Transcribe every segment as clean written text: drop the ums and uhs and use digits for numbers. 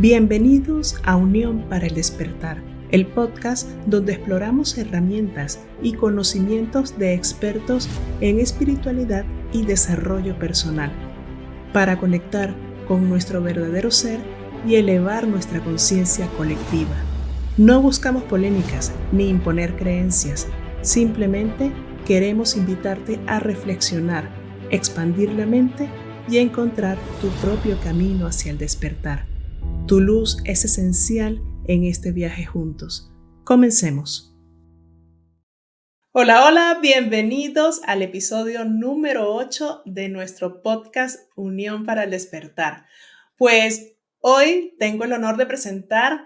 Bienvenidos a Unión para el Despertar, el podcast donde exploramos herramientas y conocimientos de expertos en espiritualidad y desarrollo personal para conectar con nuestro verdadero ser y elevar nuestra conciencia colectiva. No buscamos polémicas ni imponer creencias, simplemente queremos invitarte a reflexionar, expandir la mente y encontrar tu propio camino hacia el despertar. Tu luz es esencial en este viaje juntos. Comencemos. Hola, bienvenidos al episodio número 8 de nuestro podcast Unión para el Despertar. Pues hoy tengo el honor de presentar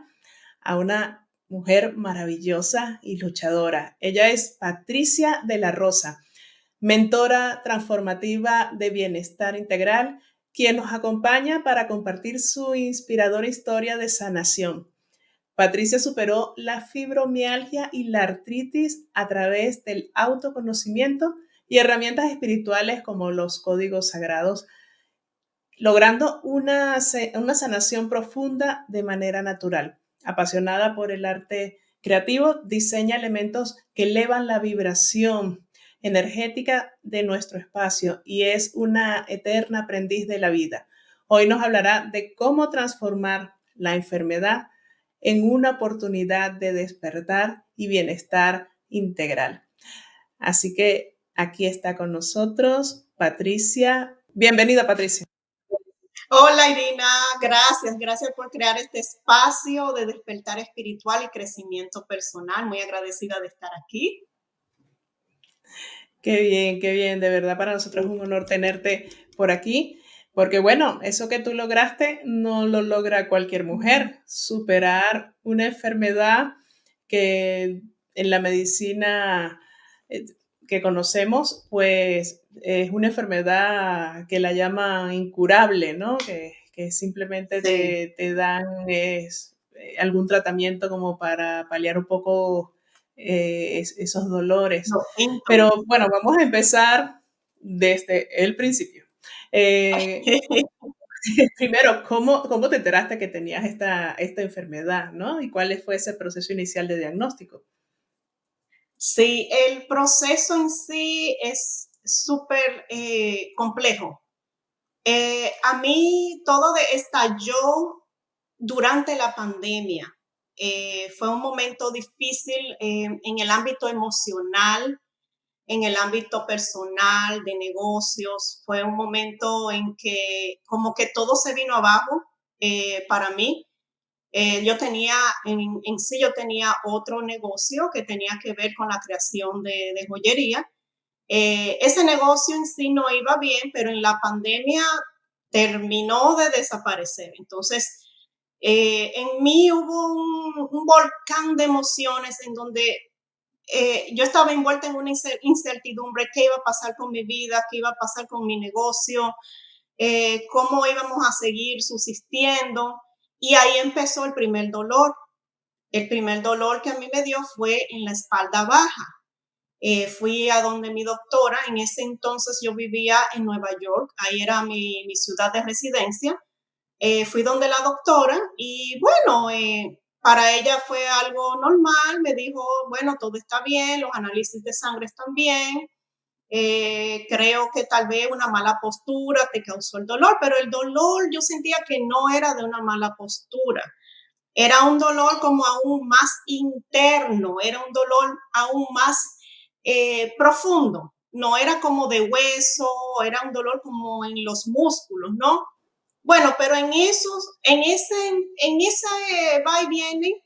a una mujer maravillosa y luchadora. Ella es Patricia de la Rosa, mentora transformativa de bienestar integral, quien nos acompaña para compartir su inspiradora historia de sanación. Patricia superó la fibromialgia y la artritis a través del autoconocimiento y herramientas espirituales como los códigos sagrados, logrando una sanación profunda de manera natural. Apasionada por el arte creativo, diseña elementos que elevan la vibración energética de nuestro espacio y es una eterna aprendiz de la vida. Hoy nos hablará de cómo transformar la enfermedad en una oportunidad de despertar y bienestar integral. Así que aquí está con nosotros Patricia. Bienvenida, Patricia. Hola Irina, gracias por crear este espacio de despertar espiritual y crecimiento personal. Muy agradecida de estar aquí. Qué bien, de verdad para nosotros es un honor tenerte por aquí, porque bueno, eso que tú lograste no lo logra cualquier mujer, superar una enfermedad que en la medicina que conocemos, pues es una enfermedad que la llaman incurable, ¿no? Que simplemente Sí. te dan algún tratamiento como para paliar un poco esos dolores. Los síntomas. Pero bueno, vamos a empezar desde el principio. Primero, ¿cómo te enteraste que tenías esta enfermedad, ¿no? ¿Y cuál fue ese proceso inicial de diagnóstico? Sí, el proceso en sí es súper complejo. A mí todo estalló durante la pandemia. Fue un momento difícil en el ámbito emocional, en el ámbito personal, de negocios. Fue un momento en que como que todo se vino abajo para mí. Yo tenía, yo tenía otro negocio que tenía que ver con la creación de joyería. Ese negocio en sí no iba bien, pero en la pandemia terminó de desaparecer. Entonces, en mí hubo un volcán de emociones en donde yo estaba envuelta en una incertidumbre, qué iba a pasar con mi vida, qué iba a pasar con mi negocio, cómo íbamos a seguir subsistiendo. Y ahí empezó el primer dolor. El primer dolor que a mí me dio fue en la espalda baja. Fui a donde mi doctora, en ese entonces yo vivía en Nueva York, ahí era mi ciudad de residencia. Fui donde la doctora y bueno, para ella fue algo normal, me dijo, bueno, todo está bien, los análisis de sangre están bien, creo que tal vez una mala postura te causó el dolor, pero el dolor yo sentía que no era de una mala postura, era un dolor como aún más interno, era un dolor aún más profundo, no era como de hueso, era un dolor como en los músculos, ¿no? Bueno, pero en ese va y viene,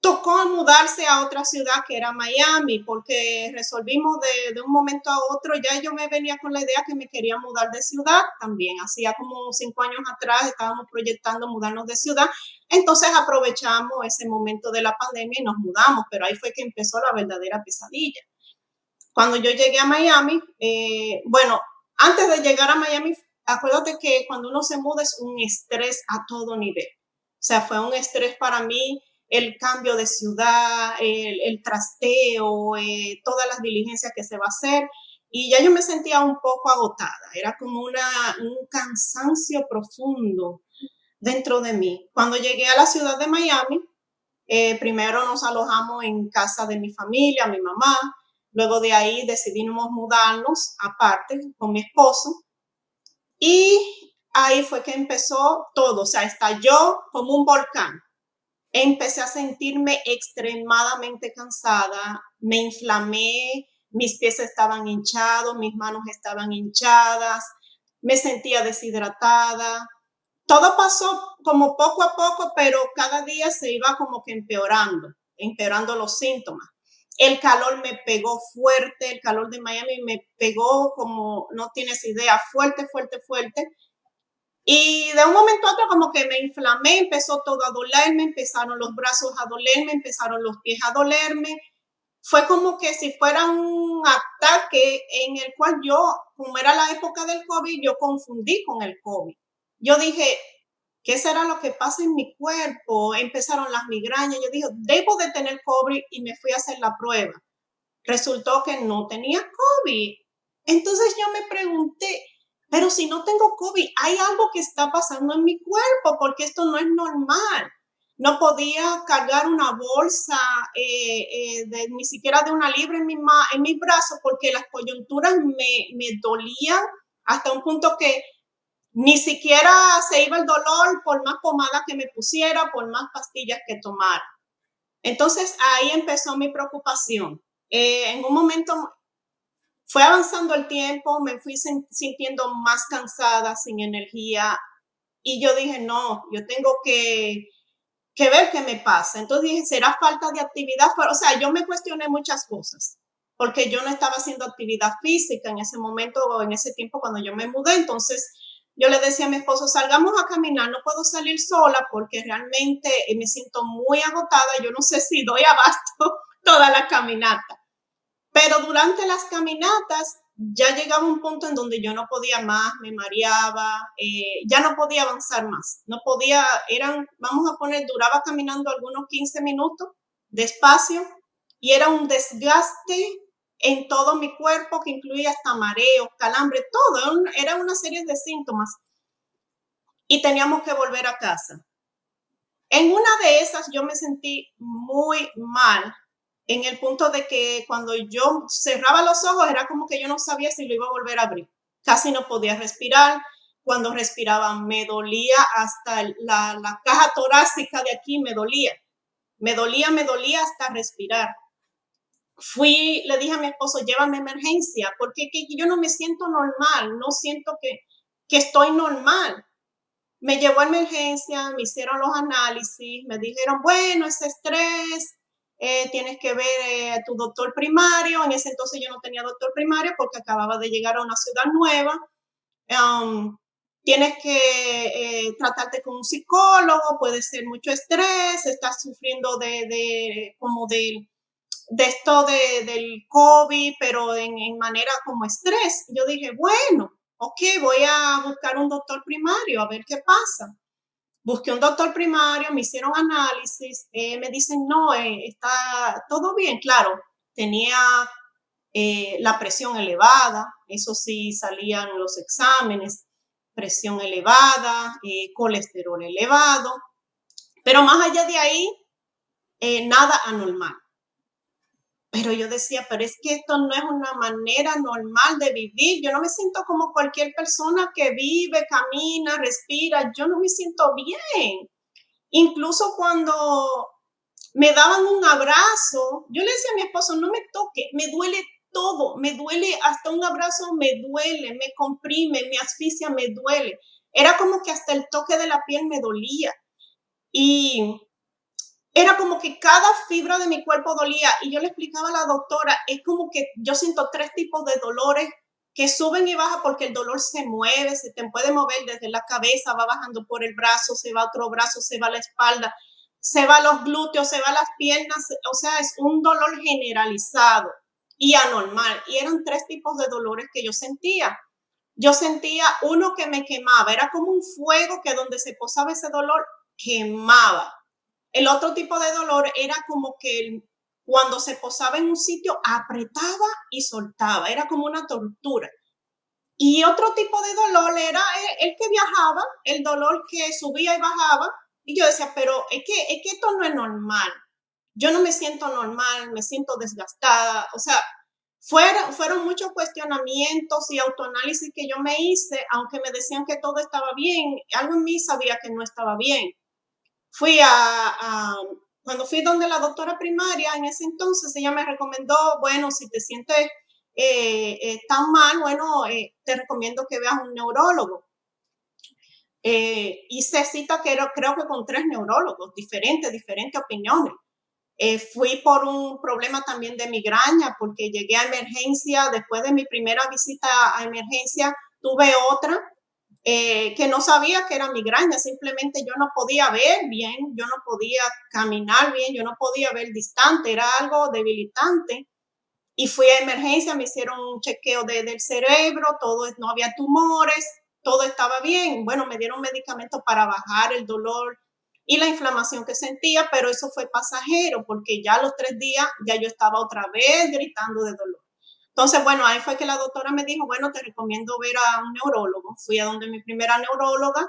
tocó mudarse a otra ciudad que era Miami, porque resolvimos de un momento a otro, ya yo me venía con la idea que me quería mudar de ciudad también, hacía como 5 años atrás estábamos proyectando mudarnos de ciudad, entonces aprovechamos ese momento de la pandemia y nos mudamos, pero ahí fue que empezó la verdadera pesadilla. Cuando yo llegué a Miami, bueno, antes de llegar a Miami, acuérdate que cuando uno se muda es un estrés a todo nivel. O sea, fue un estrés para mí el cambio de ciudad, el trasteo, todas las diligencias que se va a hacer. Y ya yo me sentía un poco agotada. Era como un cansancio profundo. dentro de mí. Cuando llegué a la ciudad de Miami, primero nos alojamos en casa de mi familia, mi mamá. Luego de ahí decidimos mudarnos aparte con mi esposo. Y ahí fue que empezó todo, o sea, estalló como un volcán. Empecé a sentirme extremadamente cansada, me inflamé, mis pies estaban hinchados, mis manos estaban hinchadas, me sentía deshidratada. Todo pasó como poco a poco, pero cada día se iba como que empeorando los síntomas. El calor me pegó fuerte, el calor de Miami me pegó como no tienes idea, fuerte, fuerte, fuerte. Y de un momento a otro como que me inflamé, empezó todo a dolerme, empezaron los brazos a dolerme, empezaron los pies a dolerme. Fue como que si fuera un ataque en el cual yo, como era la época del COVID, yo confundí con el COVID. Yo dije, ¿qué será lo que pasa en mi cuerpo? Empezaron las migrañas. Yo dije, debo de tener COVID y me fui a hacer la prueba. Resultó que no tenía COVID. Entonces yo me pregunté, pero si no tengo COVID, hay algo que está pasando en mi cuerpo porque esto no es normal. No podía cargar una bolsa ni siquiera de 1 libra en mi brazo porque las coyunturas me dolían hasta un punto que ni siquiera se iba el dolor por más pomada que me pusiera, por más pastillas que tomara. Entonces ahí empezó mi preocupación. En un momento fue avanzando el tiempo, me fui sintiendo más cansada, sin energía, y yo dije, no, yo tengo que ver qué me pasa. Entonces dije, ¿será falta de actividad? O sea, yo me cuestioné muchas cosas, porque yo no estaba haciendo actividad física en ese momento o en ese tiempo cuando yo me mudé. Entonces yo le decía a mi esposo, salgamos a caminar, no puedo salir sola porque realmente me siento muy agotada, yo no sé si doy abasto toda la caminata. Pero durante las caminatas ya llegaba un punto en donde yo no podía más, me mareaba, ya no podía avanzar más. No podía, vamos a poner, duraba caminando algunos 15 minutos despacio y era un desgaste en todo mi cuerpo que incluía hasta mareo, calambre, todo. Era una serie de síntomas y teníamos que volver a casa. En una de esas yo me sentí muy mal en el punto de que cuando yo cerraba los ojos era como que yo no sabía si lo iba a volver a abrir. Casi no podía respirar. Cuando respiraba me dolía hasta la caja torácica de aquí, me dolía. Me dolía hasta respirar. Le dije a mi esposo, llévame a emergencia, porque yo no me siento normal, no siento que estoy normal. Me llevó a emergencia, me hicieron los análisis, me dijeron, bueno, es estrés, tienes que ver a tu doctor primario. En ese entonces yo no tenía doctor primario porque acababa de llegar a una ciudad nueva. Tienes que tratarte con un psicólogo, puede ser mucho estrés, estás sufriendo como de esto del COVID, pero en manera como estrés. Yo dije, bueno, ok, voy a buscar un doctor primario a ver qué pasa. Busqué un doctor primario, me hicieron análisis, me dicen, no, está todo bien. Claro, tenía la presión elevada, eso sí salían los exámenes, presión elevada, colesterol elevado, pero más allá de ahí, nada anormal. Pero yo decía, pero es que esto no es una manera normal de vivir. Yo no me siento como cualquier persona que vive, camina, respira. Yo no me siento bien. Incluso cuando me daban un abrazo, yo le decía a mi esposo, no me toque, me duele todo, me duele, hasta un abrazo me duele, me comprime, me asfixia, me duele. Era como que hasta el toque de la piel me dolía. Y era como que cada fibra de mi cuerpo dolía y yo le explicaba a la doctora, es como que yo siento 3 tipos de dolores que suben y bajan porque el dolor se mueve, se te puede mover desde la cabeza, va bajando por el brazo, se va a otro brazo, se va a la espalda, se va a los glúteos, se va a las piernas, o sea, es un dolor generalizado y anormal. Y eran 3 tipos de dolores que yo sentía. Yo sentía uno que me quemaba, era como un fuego que donde se posaba ese dolor quemaba. El otro tipo de dolor era como que cuando se posaba en un sitio apretaba y soltaba, era como una tortura. Y otro tipo de dolor era el que relajaba, el dolor que subía y bajaba, y yo decía, pero es que esto no es normal. Yo no me siento normal, me siento desgastada, o sea, fueron muchos cuestionamientos y autoanálisis que yo me hice, aunque me decían que todo estaba bien, algo en mí sabía que no estaba bien. Fui cuando fui donde la doctora primaria, en ese entonces ella me recomendó, bueno, si te sientes tan mal, bueno, te recomiendo que veas un neurólogo. Hice cita creo que con 3 neurólogos, diferentes opiniones. Fui por un problema también de migraña, porque llegué a emergencia, después de mi primera visita a emergencia, tuve otra que no sabía que era migraña, simplemente yo no podía ver bien, yo no podía caminar bien, yo no podía ver distante, era algo debilitante. Y fui a emergencia, me hicieron un chequeo del cerebro, no había tumores, todo estaba bien. Bueno, me dieron medicamentos para bajar el dolor y la inflamación que sentía, pero eso fue pasajero, porque ya a los 3 días ya yo estaba otra vez gritando de dolor. Entonces, bueno, ahí fue que la doctora me dijo, bueno, te recomiendo ver a un neurólogo. Fui a donde mi primera neuróloga,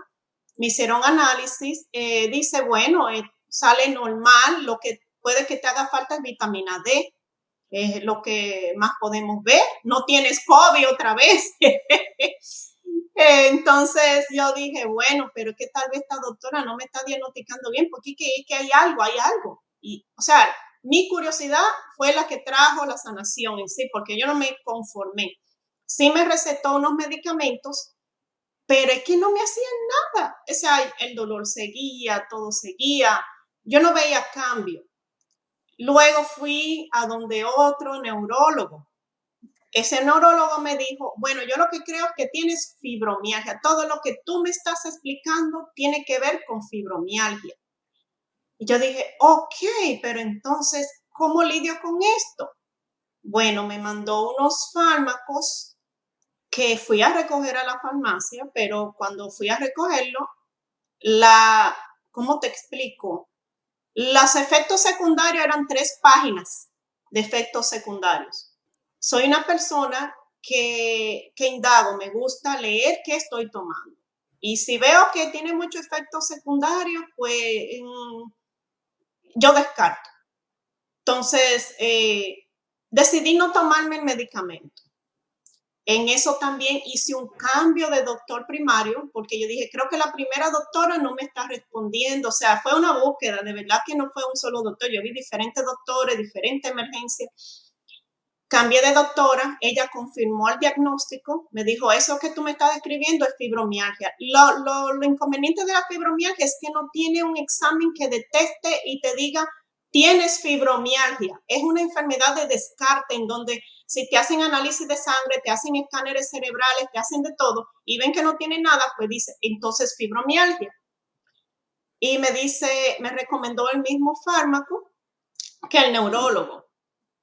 me hicieron análisis, dice, bueno, sale normal, lo que puede que te haga falta es vitamina D, es lo que más podemos ver. No tienes COVID otra vez. Entonces yo dije, bueno, pero que tal vez esta doctora no me está diagnosticando bien, porque que hay algo. Y, o sea, mi curiosidad fue la que trajo la sanación en sí, porque yo no me conformé. Sí me recetó unos medicamentos, pero es que no me hacían nada. O sea, el dolor seguía, todo seguía. Yo no veía cambio. Luego fui a donde otro neurólogo. Ese neurólogo me dijo, bueno, yo lo que creo es que tienes fibromialgia. Todo lo que tú me estás explicando tiene que ver con fibromialgia. Y yo dije, ok, pero entonces, ¿cómo lidio con esto? Bueno, me mandó unos fármacos que fui a recoger a la farmacia, pero cuando fui a recogerlo, ¿cómo te explico? Los efectos secundarios eran 3 páginas de efectos secundarios. Soy una persona que indago, me gusta leer qué estoy tomando. Y si veo que tiene muchos efectos secundarios, pues yo descarto. Entonces, decidí no tomarme el medicamento. En eso también hice un cambio de doctor primario, porque yo dije, creo que la primera doctora no me está respondiendo. O sea, fue una búsqueda, de verdad que no fue un solo doctor. Yo vi diferentes doctores, diferentes emergencias. Cambié de doctora, ella confirmó el diagnóstico, me dijo, eso que tú me estás describiendo es fibromialgia. Lo inconveniente de la fibromialgia es que no tiene un examen que detecte y te diga, tienes fibromialgia. Es una enfermedad de descarte en donde si te hacen análisis de sangre, te hacen escáneres cerebrales, te hacen de todo y ven que no tiene nada, pues dice, entonces fibromialgia. Y me recomendó el mismo fármaco que el neurólogo.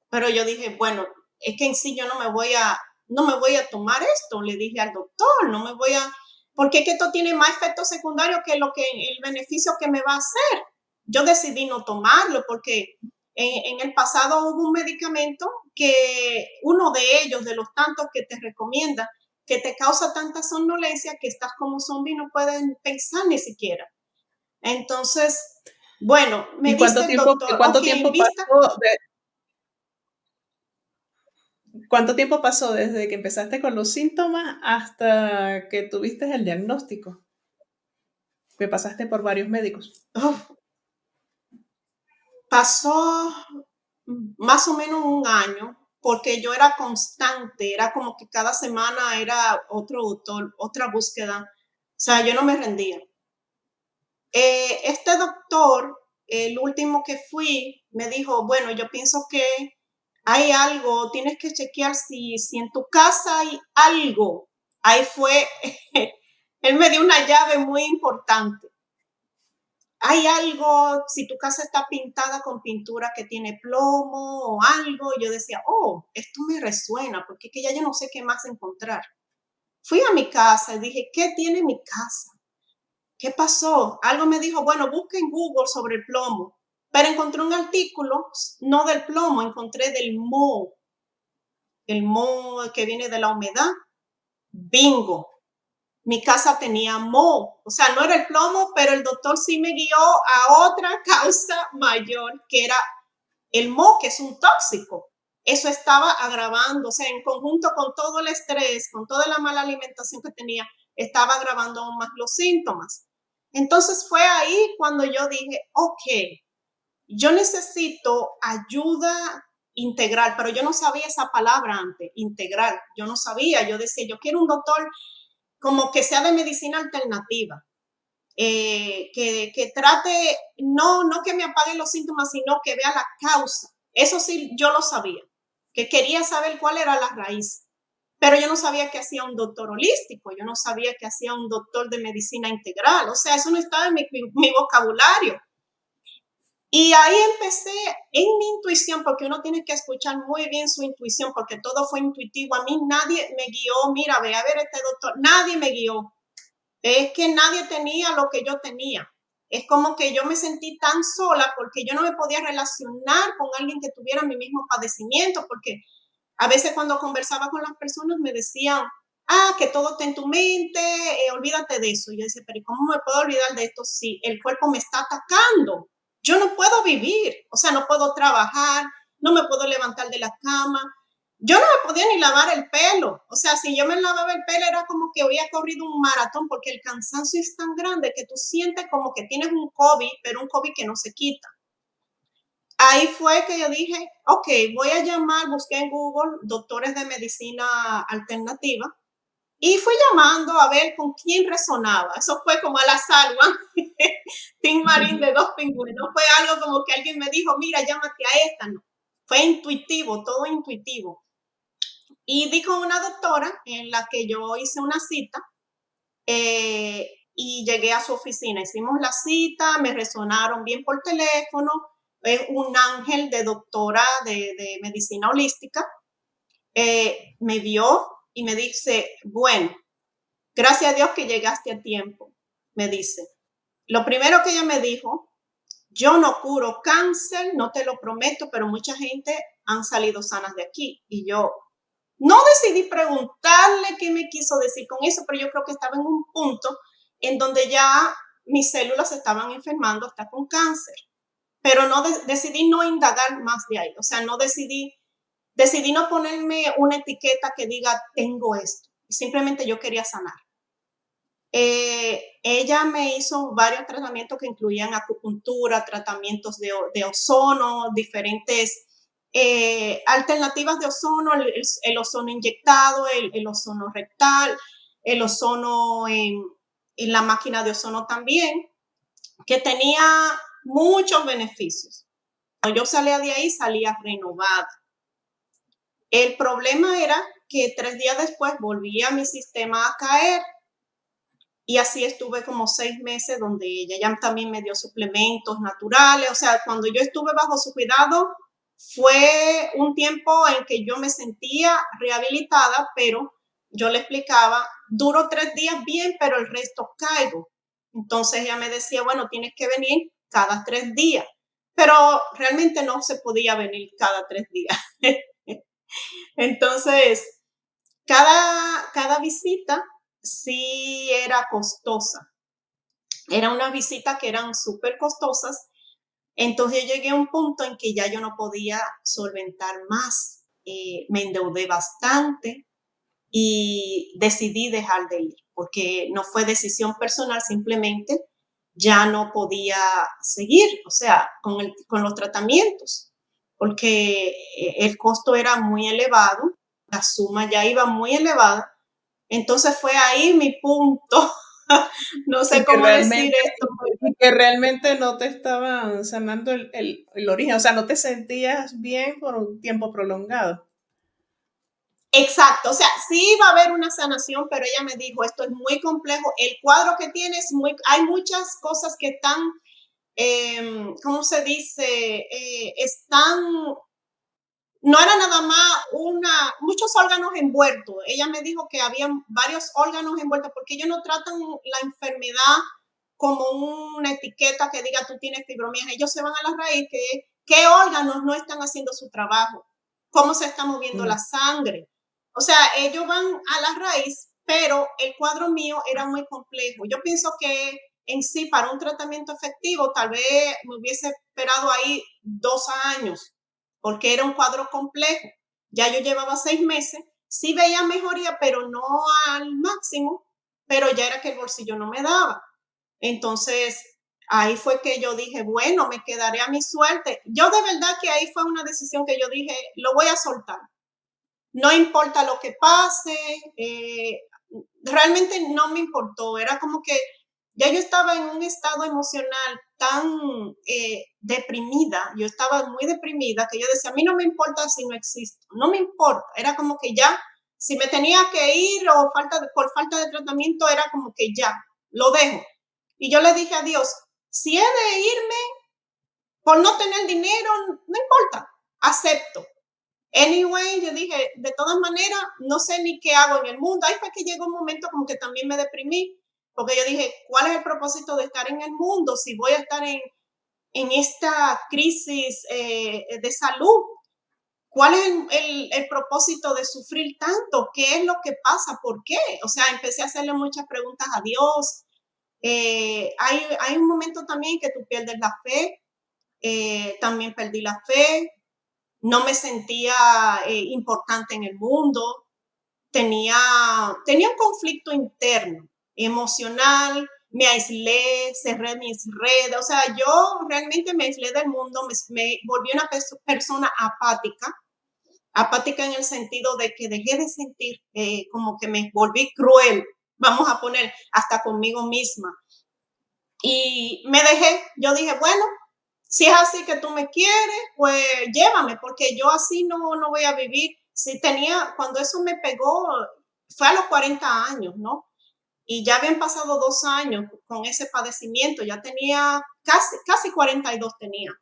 Pero yo dije, bueno, es que en sí yo no me voy a tomar esto, le dije al doctor, no me voy a, porque es que esto tiene más efectos secundarios que el beneficio que me va a hacer. Yo decidí no tomarlo porque en el pasado hubo un medicamento que uno de ellos, de los tantos que te recomienda, que te causa tanta somnolencia que estás como zombie y no puedes pensar ni siquiera. Entonces, bueno, me ¿Y dice el doctor, cuánto ok, tiempo vista. pasó cuánto tiempo pasó desde que empezaste con los síntomas hasta que tuviste el diagnóstico? Que pasaste por varios médicos. Pasó más o menos un año, porque yo era constante, era como que cada semana era otro doctor, otra búsqueda. O sea, yo no me rendía. Este doctor, el último que fui, me dijo, bueno, yo pienso que hay algo, tienes que chequear si en tu casa hay algo. Ahí fue, él me dio una llave muy importante. Hay algo, si tu casa está pintada con pintura que tiene plomo o algo, yo decía, oh, esto me resuena, porque es que ya yo no sé qué más encontrar. Fui a mi casa y dije, ¿qué tiene mi casa? ¿Qué pasó? Algo me dijo, bueno, busca en Google sobre el plomo, pero encontré un artículo, no del plomo, encontré del moho, el moho que viene de la humedad. Bingo, mi casa tenía moho, o sea, no era el plomo, pero el doctor sí me guió a otra causa mayor, que era el moho, que es un tóxico. Eso estaba agravando, o sea, en conjunto con todo el estrés, con toda la mala alimentación que tenía, estaba agravando aún más los síntomas. Entonces fue ahí cuando yo dije, ok, yo necesito ayuda integral, pero yo no sabía esa palabra antes, integral. Yo no sabía, yo decía, yo quiero un doctor como que sea de medicina alternativa, que trate, no que me apague los síntomas, sino que vea la causa. Eso sí, yo lo sabía, que quería saber cuál era la raíz. Pero yo no sabía que hacía un doctor holístico, yo no sabía que hacía un doctor de medicina integral. O sea, eso no estaba en mi vocabulario. Y ahí empecé en mi intuición, porque uno tiene que escuchar muy bien su intuición, porque todo fue intuitivo. A mí nadie me guió, mira, ve a ver este doctor, nadie me guió. Es que nadie tenía lo que yo tenía. Es como que yo me sentí tan sola porque yo no me podía relacionar con alguien que tuviera mi mismo padecimiento, porque a veces cuando conversaba con las personas me decían, que todo está en tu mente, olvídate de eso. Y yo decía, pero ¿cómo me puedo olvidar de esto si el cuerpo me está atacando? Yo no puedo vivir, o sea, no puedo trabajar, no me puedo levantar de la cama. Yo no me podía ni lavar el pelo. O sea, si yo me lavaba el pelo era como que había corrido un maratón porque el cansancio es tan grande que tú sientes como que tienes un COVID, pero un COVID que no se quita. Ahí fue que yo dije, ok, voy a llamar, busqué en Google doctores de medicina alternativa y fui llamando a ver con quién resonaba. Eso fue como al azar, Tim Marín de Dos Pingüinos. No fue algo como que alguien me dijo, mira, llámate a esta, no. Fue intuitivo, todo intuitivo. Y di con una doctora en la que yo hice una cita y llegué a su oficina. Hicimos la cita, me resonaron bien por teléfono. Es un ángel de doctora de medicina holística. Me vio y me dice, bueno, gracias a Dios que llegaste a tiempo, me dice. Lo primero que ella me dijo, yo no curo cáncer, no te lo prometo, pero mucha gente han salido sanas de aquí. Y yo no decidí preguntarle qué me quiso decir con eso, pero yo creo que estaba en un punto en donde ya mis células se estaban enfermando hasta con cáncer. Pero no decidí no indagar más de ahí. O sea, no decidí no ponerme una etiqueta que diga tengo esto. Simplemente yo quería sanar. Ella me hizo varios tratamientos que incluían acupuntura, tratamientos de ozono, diferentes alternativas de ozono, el ozono inyectado, el ozono rectal, el ozono en la máquina de ozono también, que tenía muchos beneficios. Cuando yo salía de ahí, salía renovada. El problema era que 3 días después volvía mi sistema a caer. Y así estuve como 6 meses donde ella ya también me dio suplementos naturales. O sea, cuando yo estuve bajo su cuidado, fue un tiempo en que yo me sentía rehabilitada, pero yo le explicaba, duro 3 días bien, pero el resto caigo. Entonces ella me decía, bueno, tienes que venir cada 3 días. Pero realmente no se podía venir cada 3 días. Entonces, cada visita sí era costosa. Era una visita que eran súper costosas. Entonces yo llegué a un punto en que ya yo no podía solventar más. Me endeudé bastante y decidí dejar de ir porque no fue decisión personal, simplemente ya no podía seguir, o sea, con los tratamientos, porque el costo era muy elevado, la suma ya iba muy elevada. Entonces fue ahí mi punto. No sé cómo decir esto. Y que realmente no te estaban sanando el origen, o sea, no te sentías bien por un tiempo prolongado. Exacto, o sea, sí iba a haber una sanación, pero ella me dijo, esto es muy complejo, el cuadro que tienes, hay muchas cosas que están, ¿cómo se dice? Están, no era nada más muchos órganos envueltos. Ella me dijo que había varios órganos envueltos porque ellos no tratan la enfermedad como una etiqueta que diga tú tienes fibromialgia. Ellos se van a la raíz, qué órganos no están haciendo su trabajo, cómo se está moviendo la sangre. O sea, ellos van a la raíz pero el cuadro mío era muy complejo. Yo pienso que en sí, para un tratamiento efectivo, tal vez me hubiese esperado ahí 2 años, porque era un cuadro complejo. Ya yo llevaba 6 meses, sí veía mejoría, pero no al máximo, pero ya era que el bolsillo no me daba. Entonces, ahí fue que yo dije, bueno, me quedaré a mi suerte. Yo de verdad que ahí fue una decisión que yo dije, lo voy a soltar. No importa lo que pase, realmente no me importó. Era como que ya yo estaba en un estado emocional tan deprimida, yo estaba muy deprimida, que yo decía, a mí no me importa si no existo, no me importa. Era como que ya, si me tenía que ir o por falta de tratamiento, era como que ya, lo dejo. Y yo le dije a Dios, si he de irme por no tener dinero, no importa, acepto. Anyway, yo dije, de todas maneras, no sé ni qué hago en el mundo. Ahí fue que llegó un momento como que también me deprimí, porque yo dije, ¿cuál es el propósito de estar en el mundo si voy a estar en esta crisis de salud? ¿Cuál es el propósito de sufrir tanto? ¿Qué es lo que pasa? ¿Por qué? O sea, empecé a hacerle muchas preguntas a Dios. Hay un momento también que tú pierdes la fe. También perdí la fe, no me sentía importante en el mundo, tenía un conflicto interno, emocional, me aislé, cerré mis redes, o sea, yo realmente me aislé del mundo, me volví una persona apática en el sentido de que dejé de sentir, como que me volví cruel, vamos a poner, hasta conmigo misma. Y me dejé, yo dije, bueno, si es así que tú me quieres, pues llévame, porque yo así no voy a vivir. Si tenía, cuando eso me pegó, fue a los 40 años, ¿no? Y ya habían pasado 2 años con ese padecimiento, ya tenía casi 42 tenía.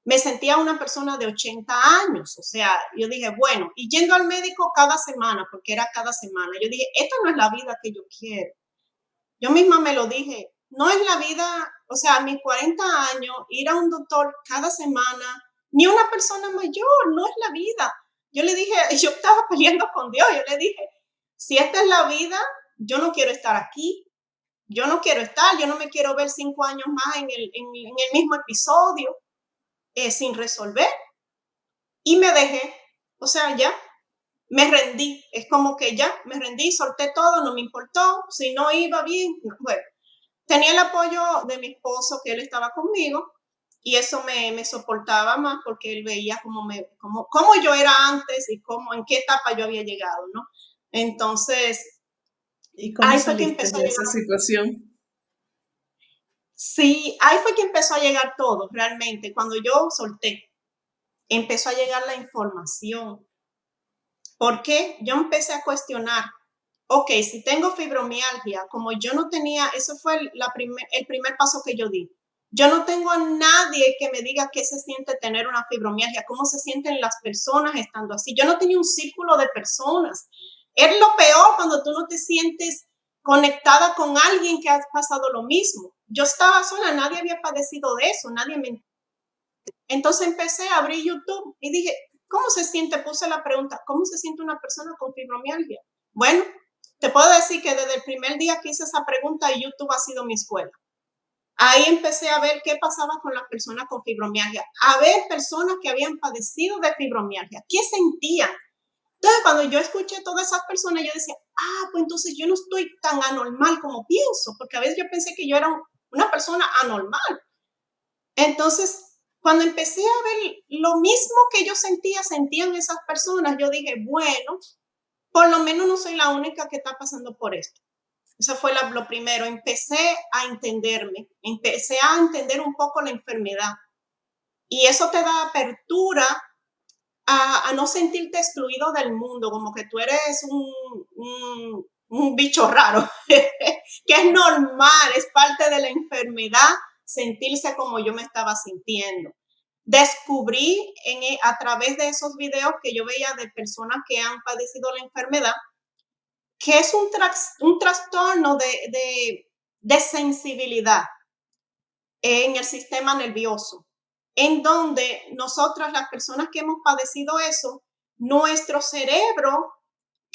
Me sentía una persona de 80 años, o sea, yo dije, bueno, y yendo al médico cada semana, porque era cada semana, yo dije, esta no es la vida que yo quiero. Yo misma me lo dije, no es la vida, o sea, a mis 40 años, ir a un doctor cada semana, ni una persona mayor, no es la vida. Yo le dije, yo estaba peleando con Dios, yo le dije, si esta es la vida, yo no quiero estar aquí, yo no quiero estar, yo no me quiero ver 5 años más en el mismo episodio sin resolver. Y me dejé, o sea, ya, me rendí, es como que ya, me rendí, solté todo, no me importó, si no iba bien, bueno. Tenía el apoyo de mi esposo, que él estaba conmigo, y eso me soportaba más porque él veía cómo yo era antes y en qué etapa yo había llegado, ¿no? Entonces, ¿Y cómo ahí fue que saliste empezó a de esa llegar, situación? sí, ahí fue que empezó a llegar todo, realmente, cuando yo solté, empezó a llegar la información. ¿Por qué? Yo empecé a cuestionar, ok, si tengo fibromialgia, como yo no tenía, eso fue el primer paso que yo di. Yo no tengo a nadie que me diga qué se siente tener una fibromialgia, cómo se sienten las personas estando así. Yo no tenía un círculo de personas. Es lo peor cuando tú no te sientes conectada con alguien que ha pasado lo mismo. Yo estaba sola, nadie había padecido de eso, nadie me... Entonces empecé a abrir YouTube y dije, ¿cómo se siente? Puse la pregunta, ¿cómo se siente una persona con fibromialgia? Bueno, te puedo decir que desde el primer día que hice esa pregunta, YouTube ha sido mi escuela. Ahí empecé a ver qué pasaba con las personas con fibromialgia, a ver personas que habían padecido de fibromialgia, qué sentían. Entonces, cuando yo escuché todas esas personas, yo decía, pues entonces yo no estoy tan anormal como pienso, porque a veces yo pensé que yo era una persona anormal. Entonces, cuando empecé a ver lo mismo que yo sentía, sentían esas personas, yo dije, bueno, por lo menos no soy la única que está pasando por esto. Eso fue lo primero. Empecé a entenderme, empecé a entender un poco la enfermedad. Y eso te da apertura a no sentirte excluido del mundo, como que tú eres un bicho raro, que es normal, es parte de la enfermedad sentirse como yo me estaba sintiendo. Descubrí a través de esos videos que yo veía de personas que han padecido la enfermedad, que es un trastorno de sensibilidad en el sistema nervioso, en donde nosotras, las personas que hemos padecido eso, nuestro cerebro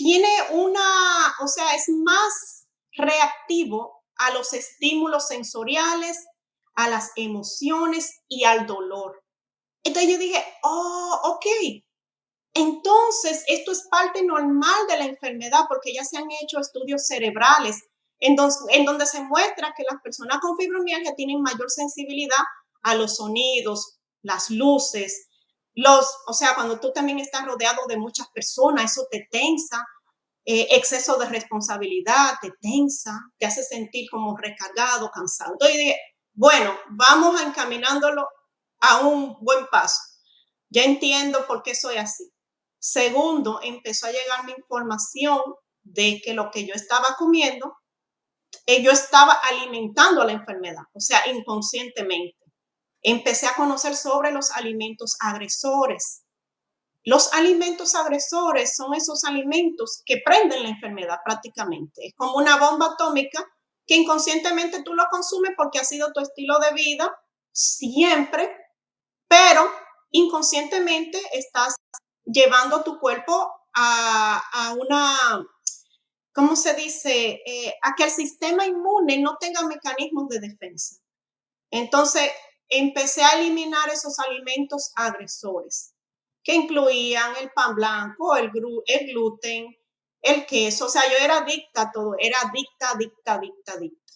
tiene o sea, es más reactivo a los estímulos sensoriales, a las emociones y al dolor. Entonces yo dije, oh, ok, entonces esto es parte normal de la enfermedad porque ya se han hecho estudios cerebrales en donde se muestra que las personas con fibromialgia tienen mayor sensibilidad a los sonidos, las luces, o sea, cuando tú también estás rodeado de muchas personas, eso te tensa, exceso de responsabilidad, te tensa, te hace sentir como recargado, cansado. Entonces dije, bueno, vamos encaminándolo a un buen paso. Ya entiendo por qué soy así. Segundo, empezó a llegar mi información de que lo que yo estaba comiendo, yo estaba alimentando a la enfermedad, o sea, inconscientemente. Empecé a conocer sobre los alimentos agresores. Los alimentos agresores son esos alimentos que prenden la enfermedad prácticamente. Es como una bomba atómica que inconscientemente tú lo consumes porque ha sido tu estilo de vida siempre, pero inconscientemente estás llevando tu cuerpo a una, ¿cómo se dice? A que el sistema inmune no tenga mecanismos de defensa. Entonces, empecé a eliminar esos alimentos agresores, que incluían el pan blanco, el gluten, el queso. O sea, yo era adicta a todo, era adicta, adicta, adicta, adicta.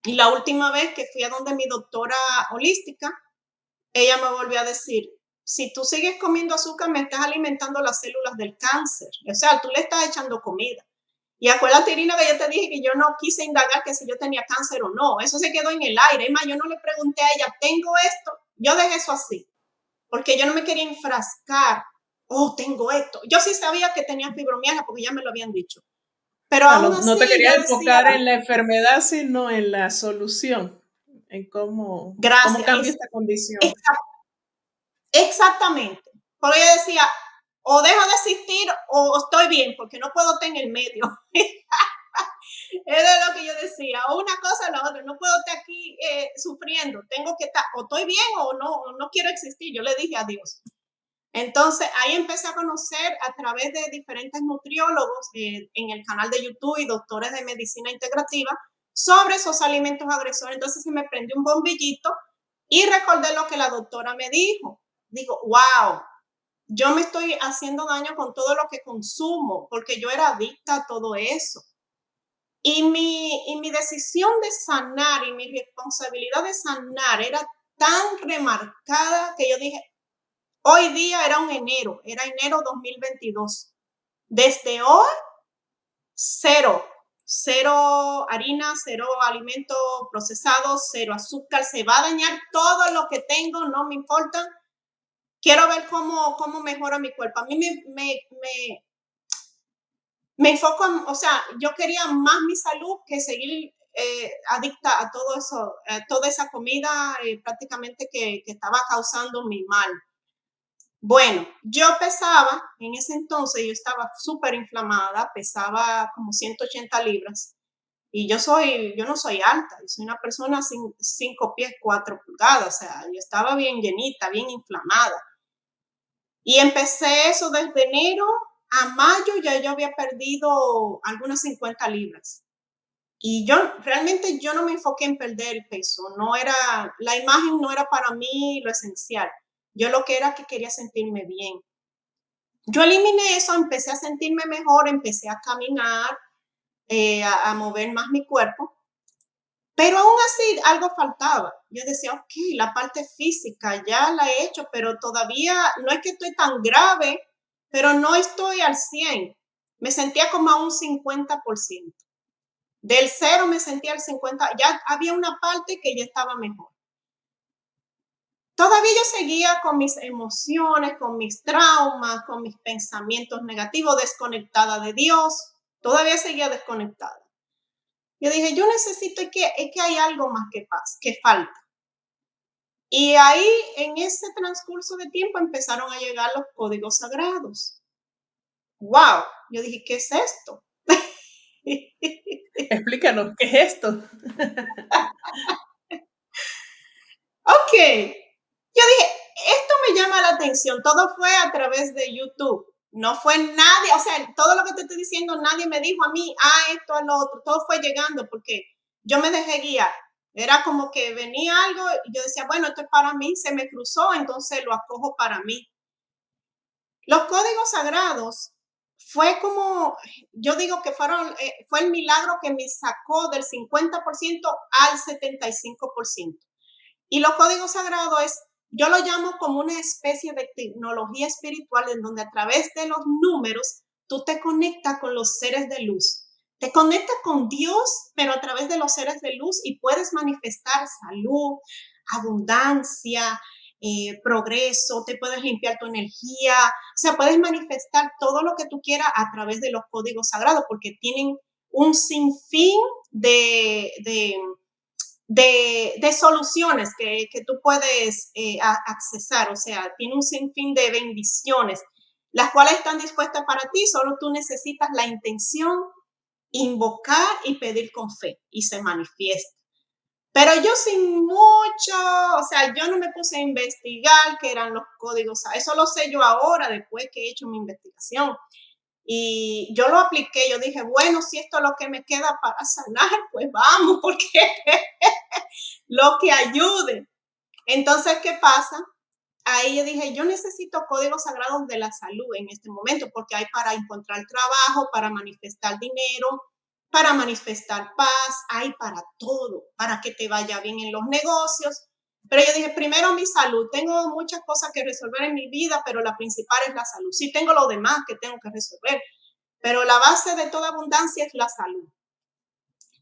Y la última vez que fui a donde mi doctora holística, ella me volvió a decir, si tú sigues comiendo azúcar, me estás alimentando las células del cáncer. O sea, tú le estás echando comida. Y acuérdate, Irina, que yo te dije que yo no quise indagar que si yo tenía cáncer o no. Eso se quedó en el aire. Es más, yo no le pregunté a ella, ¿tengo esto? Yo dejé eso así, porque yo no me quería enfrascar. Oh, tengo esto. Yo sí sabía que tenía fibromialgia porque ya me lo habían dicho. Pero aún No te así yo querías decía, enfocar en la enfermedad, sino en la solución, en cómo cambia gracias. esta condición. Exactamente. Porque yo decía, o dejo de existir o estoy bien, porque no puedo estar en el medio. Era lo que yo decía, o una cosa o la otra, no puedo estar aquí sufriendo, tengo que estar, o estoy bien o no quiero existir, yo le dije adiós. Entonces ahí empecé a conocer a través de diferentes nutriólogos en el canal de YouTube y doctores de medicina integrativa sobre esos alimentos agresores. Entonces se me prendió un bombillito y recordé lo que la doctora me dijo. Digo, wow, yo me estoy haciendo daño con todo lo que consumo porque yo era adicta a todo eso. Y mi decisión de sanar y mi responsabilidad de sanar era tan remarcada que yo dije, hoy día era enero 2022. Desde hoy, cero, cero harina, cero alimentos procesados, cero azúcar, se va a dañar todo lo que tengo, no me importa. Quiero ver cómo mejora mi cuerpo. A mí me enfoco, o sea, yo quería más mi salud que seguir adicta a todo eso, toda esa comida prácticamente que estaba causando mi mal. Bueno, yo pesaba, en ese entonces yo estaba súper inflamada, pesaba como 180 libras y yo no soy alta, yo soy una persona 5 pies 4 pulgadas, o sea, yo estaba bien llenita, bien inflamada. Y empecé eso desde enero a mayo, ya yo había perdido algunas 50 libras. Y realmente yo no me enfoqué en perder el peso, la imagen no era para mí lo esencial. Yo lo que era que quería sentirme bien. Yo eliminé eso, empecé a sentirme mejor, empecé a caminar, a mover más mi cuerpo, pero aún así algo faltaba. Yo decía, ok, la parte física ya la he hecho, pero todavía no es que estoy tan grave, pero no estoy al 100. Me sentía como a un 50%. Del cero me sentía al 50%. Ya había una parte que ya estaba mejor. Todavía yo seguía con mis emociones, con mis traumas, con mis pensamientos negativos, desconectada de Dios. Todavía seguía desconectada. Yo dije, yo necesito, es que hay algo más que falta. Y ahí, en ese transcurso de tiempo, empezaron a llegar los códigos sagrados. ¡Wow! Yo dije, ¿qué es esto? Explícanos, ¿qué es esto? Ok. Yo dije, esto me llama la atención. Todo fue a través de YouTube. No fue nadie, o sea, todo lo que te estoy diciendo, nadie me dijo a mí, esto, a lo otro, todo fue llegando porque yo me dejé guiar. Era como que venía algo y yo decía, bueno, esto es para mí, se me cruzó, entonces lo acojo para mí. Los códigos sagrados fue como, yo digo que fue el milagro que me sacó del 50% al 75%. Y los códigos sagrados yo lo llamo como una especie de tecnología espiritual en donde a través de los números tú te conectas con los seres de luz. Te conectas con Dios, pero a través de los seres de luz y puedes manifestar salud, abundancia, progreso, te puedes limpiar tu energía, o sea, puedes manifestar todo lo que tú quieras a través de los códigos sagrados porque tienen un sinfín de soluciones que tú puedes accesar, o sea, tiene un sinfín de bendiciones, las cuales están dispuestas para ti, solo tú necesitas la intención, invocar y pedir con fe y se manifiesta. Pero yo sin mucho, o sea, yo no me puse a investigar qué eran los códigos, eso lo sé yo ahora, después que he hecho mi investigación. Y yo lo apliqué, yo dije, bueno, si esto es lo que me queda para sanar, pues vamos, porque lo que ayude. Entonces, ¿qué pasa? Ahí yo dije, yo necesito códigos sagrados de la salud en este momento, porque hay para encontrar trabajo, para manifestar dinero, para manifestar paz, hay para todo, para que te vaya bien en los negocios. Pero yo dije, primero mi salud, tengo muchas cosas que resolver en mi vida, pero la principal es la salud. Sí tengo lo demás que tengo que resolver, pero la base de toda abundancia es la salud.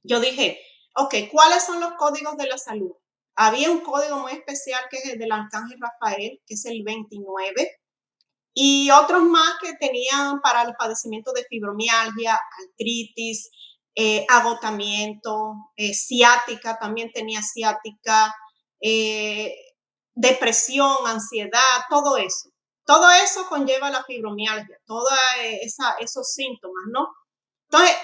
Yo dije, ok, ¿cuáles son los códigos de la salud? Había un código muy especial que es el del Arcángel Rafael, que es el 29, y otros más que tenían para los padecimientos de fibromialgia, artritis, agotamiento, ciática, también tenía ciática, depresión, ansiedad, todo eso. Todo eso conlleva la fibromialgia, todos esos síntomas, ¿no? Entonces,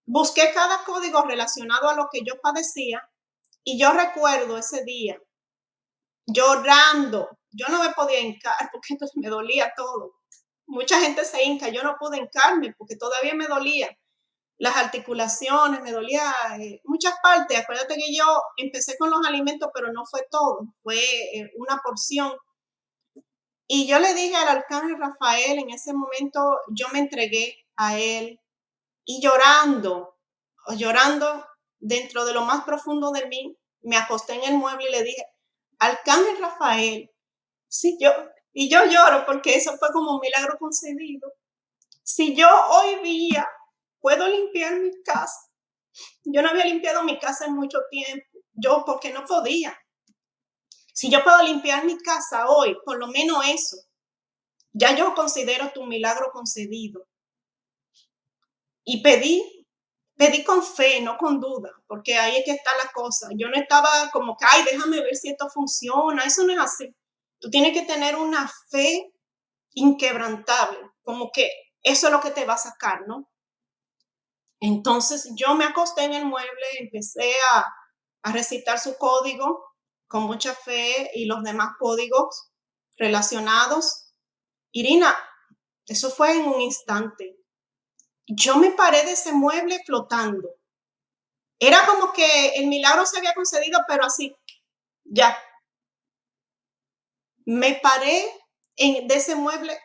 busqué cada código relacionado a lo que yo padecía y yo recuerdo ese día llorando. Yo no me podía hincar porque entonces me dolía todo. Mucha gente se hinca, yo no pude hincarme porque todavía me dolía. Las articulaciones, me dolía muchas partes. Acuérdate que yo empecé con los alimentos, pero no fue todo, fue una porción. Y yo le dije al Arcángel Rafael, en ese momento yo me entregué a él y llorando dentro de lo más profundo de mí, me acosté en el mueble y le dije, Arcángel Rafael, si yo, y yo lloro porque eso fue como un milagro concedido. Si yo hoy día puedo limpiar mi casa, yo no había limpiado mi casa en mucho tiempo, yo porque no podía. Si yo puedo limpiar mi casa hoy, por lo menos eso, ya yo considero tu milagro concedido. Y pedí con fe, no con duda, porque ahí es que está la cosa. Yo no estaba como que, ay, déjame ver si esto funciona. Eso no es así. Tú tienes que tener una fe inquebrantable, como que eso es lo que te va a sacar, ¿no? Entonces yo me acosté en el mueble, empecé a recitar su código con mucha fe y los demás códigos relacionados. Irina, eso fue en un instante. Yo me paré de ese mueble flotando. Era como que el milagro se había concedido, pero así, ya. Me paré de ese mueble.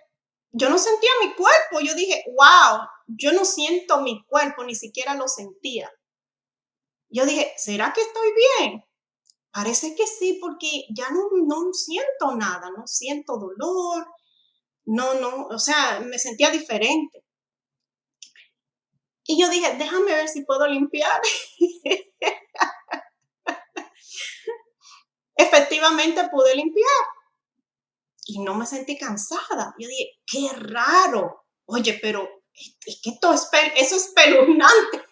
Yo no sentía mi cuerpo. Yo dije, wow, yo no siento mi cuerpo, ni siquiera lo sentía. Yo dije, ¿será que estoy bien? Parece que sí, porque ya no siento nada, no siento dolor, no, o sea, me sentía diferente. Y yo dije, déjame ver si puedo limpiar. Efectivamente pude limpiar y no me sentí cansada. Yo dije, qué raro. Oye, pero es que eso es espeluznante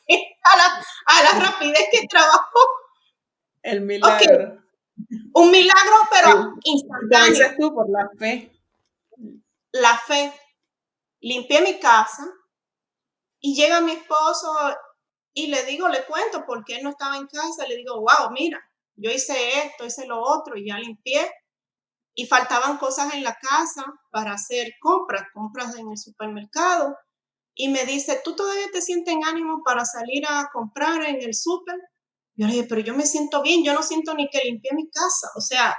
a la rapidez que trabajó. El Ok, milagro. un milagro, pero Como instantáneo. dices tú, por la fe. La fe. Limpié mi casa y llega mi esposo y le cuento porque él no estaba en casa. Le digo, wow, mira, yo hice esto, hice lo otro y ya limpié. y faltaban cosas en la casa para hacer compras en el supermercado. Y me dice, ¿tú todavía te sientes en ánimo para salir a comprar en el súper? Yo le dije, pero yo me siento bien, yo no siento ni que limpié mi casa. O sea,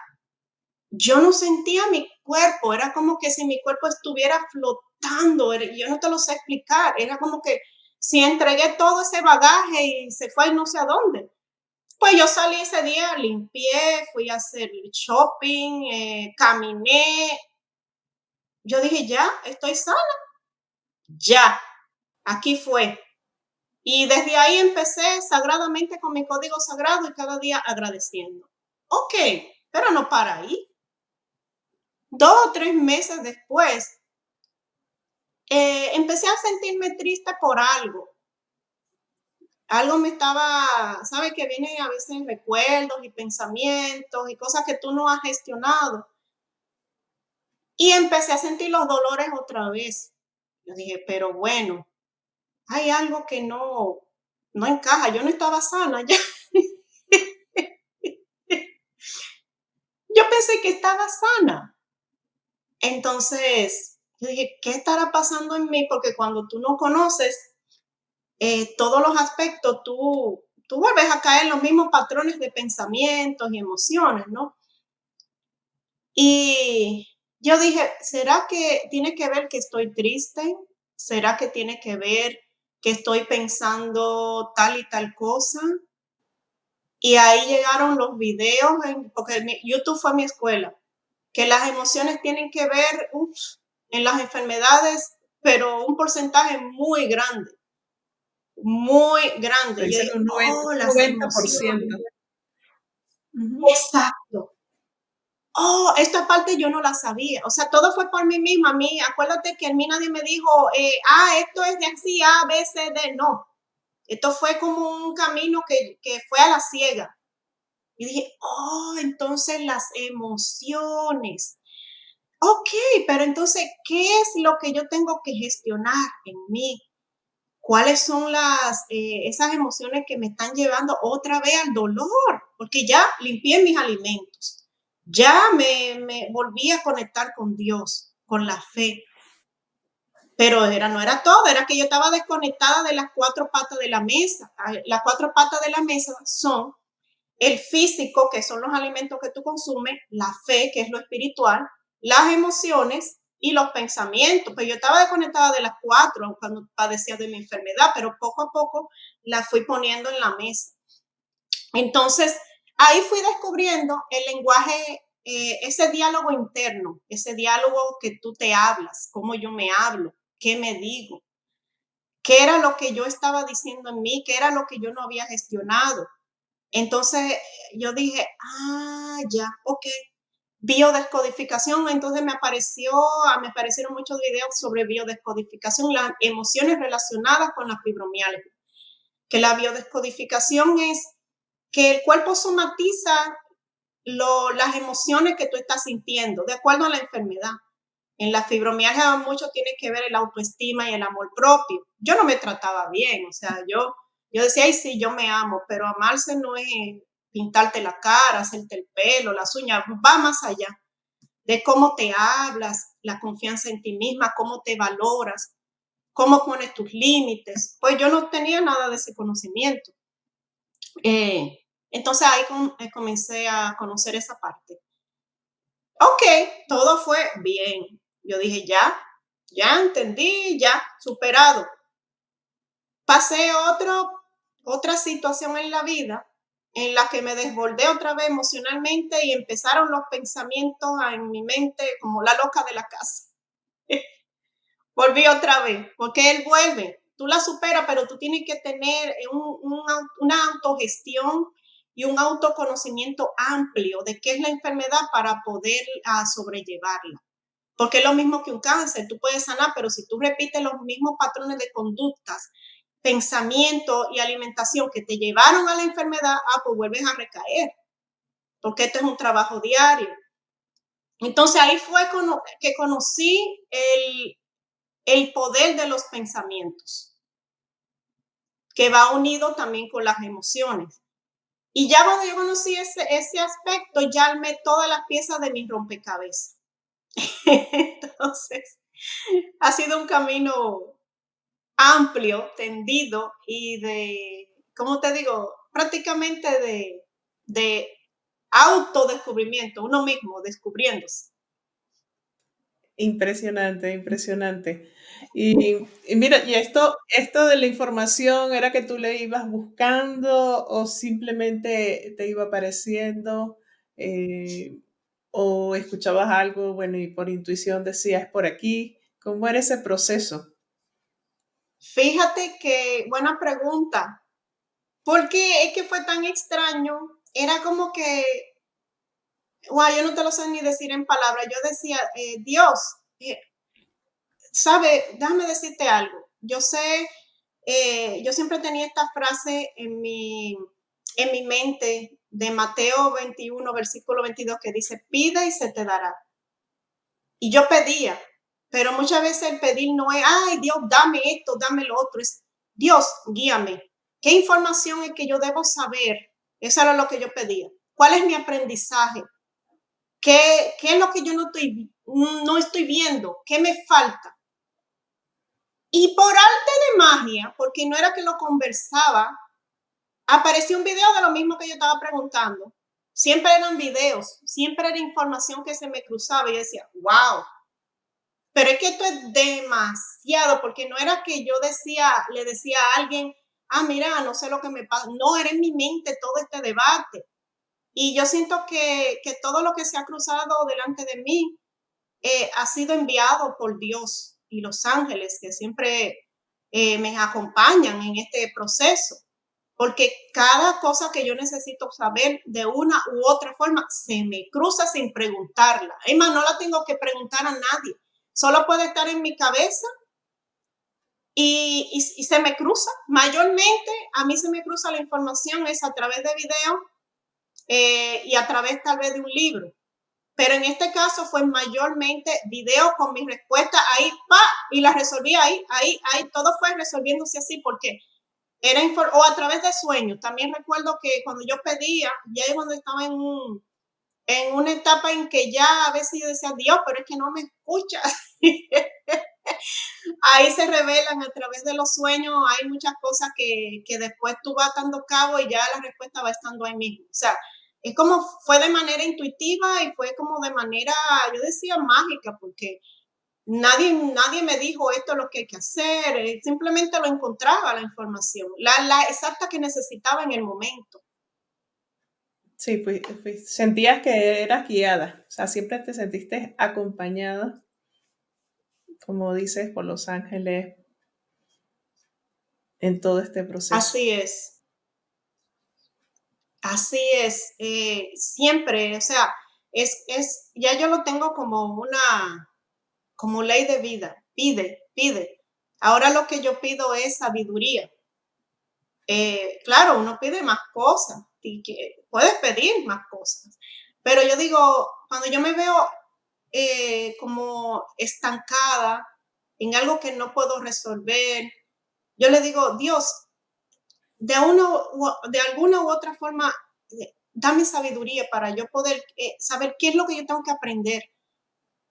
yo no sentía mi cuerpo, era como que si mi cuerpo estuviera flotando, yo no te lo sé explicar, era como que si entregué todo ese bagaje y se fue y no sé a dónde. Pues yo salí ese día, limpié, fui a hacer shopping, caminé. Yo dije, ya, estoy sana, ya, aquí fue. Y desde ahí empecé sagradamente con mi código sagrado y cada día agradeciendo. Ok, pero no para ahí. 2 o 3 meses después, empecé a sentirme triste por algo. Algo me estaba, ¿sabes? Que vienen a veces recuerdos y pensamientos y cosas que tú no has gestionado. Y empecé a sentir los dolores otra vez. Yo dije, pero bueno, hay algo que no encaja. Yo no estaba sana ya. Yo pensé que estaba sana. Entonces, yo dije, ¿qué estará pasando en mí? Porque cuando tú no conoces todos los aspectos, tú vuelves a caer en los mismos patrones de pensamientos y emociones, ¿no? Y yo dije, ¿será que tiene que ver que estoy triste? ¿Será que tiene que ver que estoy pensando tal y tal cosa? Y ahí llegaron los videos, porque YouTube fue mi escuela, que las emociones tienen que ver en las enfermedades, pero un porcentaje muy grande. Yo Dicen dije, un oh, las 90%. emociones. Ujú. Exacto. Oh, esta parte yo no la sabía. O sea, todo fue por mí misma. A mí, acuérdate que a mí nadie me dijo, esto es de así, A, B, C, D. No. Esto fue como un camino que fue a la ciega. Y dije, oh, entonces las emociones. Ok, pero entonces, ¿qué es lo que yo tengo que gestionar en mí? ¿Cuáles son esas emociones que me están llevando otra vez al dolor? Porque ya limpié mis alimentos, ya me volví a conectar con Dios, con la fe, pero no era todo, era que yo estaba desconectada de las 4 patas de la mesa. Las 4 patas de la mesa son el físico, que son los alimentos que tú consumes, la fe, que es lo espiritual, las emociones y los pensamientos. Pues yo estaba desconectada de las 4 cuando padecía de mi enfermedad, pero poco a poco la fui poniendo en la mesa. Entonces, ahí fui descubriendo el lenguaje, ese diálogo interno, ese diálogo que tú te hablas, cómo yo me hablo, qué me digo, qué era lo que yo estaba diciendo en mí, qué era lo que yo no había gestionado. Entonces yo dije, ya, ok. Biodescodificación, entonces me aparecieron muchos videos sobre biodescodificación, las emociones relacionadas con la fibromialgia. Que la biodescodificación es que el cuerpo somatiza las emociones que tú estás sintiendo de acuerdo a la enfermedad. En la fibromialgia mucho tiene que ver el autoestima y el amor propio. Yo no me trataba bien, o sea, yo decía, ay, sí, yo me amo, pero amarse no es pintarte la cara, hacerte el pelo, las uñas, va más allá de cómo te hablas, la confianza en ti misma, cómo te valoras, cómo pones tus límites. Pues yo no tenía nada de ese conocimiento. Entonces ahí comencé a conocer esa parte. Ok, todo fue bien. Yo dije, ya entendí, ya superado. Pasé otra situación en la vida en la que me desbordé otra vez emocionalmente y empezaron los pensamientos en mi mente como la loca de la casa. Volví otra vez, porque él vuelve. Tú la superas, pero tú tienes que tener una autogestión y un autoconocimiento amplio de qué es la enfermedad para poder sobrellevarla. Porque es lo mismo que un cáncer, tú puedes sanar, pero si tú repites los mismos patrones de conductas, pensamiento y alimentación que te llevaron a la enfermedad, pues vuelves a recaer, porque esto es un trabajo diario. Entonces ahí fue que conocí el poder de los pensamientos, que va unido también con las emociones. Y ya cuando yo conocí ese aspecto, ya armé todas las piezas de mi rompecabezas. Entonces, ha sido un camino amplio, tendido y de, ¿cómo te digo? Prácticamente de autodescubrimiento, uno mismo descubriéndose. Impresionante, impresionante. Y mira, y esto de la información, ¿era que tú le ibas buscando o simplemente te iba apareciendo? Eh, ¿O escuchabas algo, bueno, y por intuición decías por aquí? ¿Cómo era ese proceso? Fíjate que, buena pregunta. ¿Por qué es que fue tan extraño? Era como que, wow, yo no te lo sé ni decir en palabras. Yo decía, Dios, sabe, déjame decirte algo. Yo sé, yo siempre tenía esta frase en mi mente de Mateo 21, versículo 22, que dice, pide y se te dará. Y yo pedía, pero muchas veces el pedir no es, ay, Dios, dame esto, dame lo otro. Es, Dios, guíame. ¿Qué información es que yo debo saber? Eso era lo que yo pedía. ¿Cuál es mi aprendizaje? ¿Qué es lo que yo no estoy viendo? ¿Qué me falta? Y por arte de magia, porque no era que lo conversaba, apareció un video de lo mismo que yo estaba preguntando. Siempre eran videos, siempre era información que se me cruzaba y yo decía, wow. Pero es que esto es demasiado, porque no era que yo le decía a alguien, ah, mira, no sé lo que me pasa. No, era en mi mente todo este debate. Y yo siento que todo lo que se ha cruzado delante de mí ha sido enviado por Dios y los ángeles que siempre me acompañan en este proceso. Porque cada cosa que yo necesito saber de una u otra forma se me cruza sin preguntarla. Es más, no la tengo que preguntar a nadie. Solo puede estar en mi cabeza y se me cruza. Mayormente a mí se me cruza la información es a través de video y a través tal vez de un libro. Pero en este caso fue mayormente video con mis respuestas ahí, pa, y las resolví ahí, todo fue resolviéndose así porque era o a través de sueños. También recuerdo que cuando yo pedía, ya cuando estaba en una etapa en que ya a veces yo decía, Dios, pero es que no me escuchas. Ahí se revelan a través de los sueños, hay muchas cosas que después tú vas dando cabo y ya la respuesta va estando ahí mismo. O sea, es como fue de manera intuitiva y fue como de manera, yo decía mágica, porque nadie me dijo esto es lo que hay que hacer, simplemente lo encontraba la información, la exacta que necesitaba en el momento. Sí, pues sentías que eras guiada, o sea, siempre te sentiste acompañada, como dices, por los ángeles en todo este proceso. Así es, siempre, o sea, ya yo lo tengo como ley de vida, pide. Ahora lo que yo pido es sabiduría. Claro, uno pide más cosas y que puedes pedir más cosas, pero yo digo, cuando yo me veo como estancada en algo que no puedo resolver, yo le digo, Dios, de alguna u otra forma, dame sabiduría para yo poder saber qué es lo que yo tengo que aprender,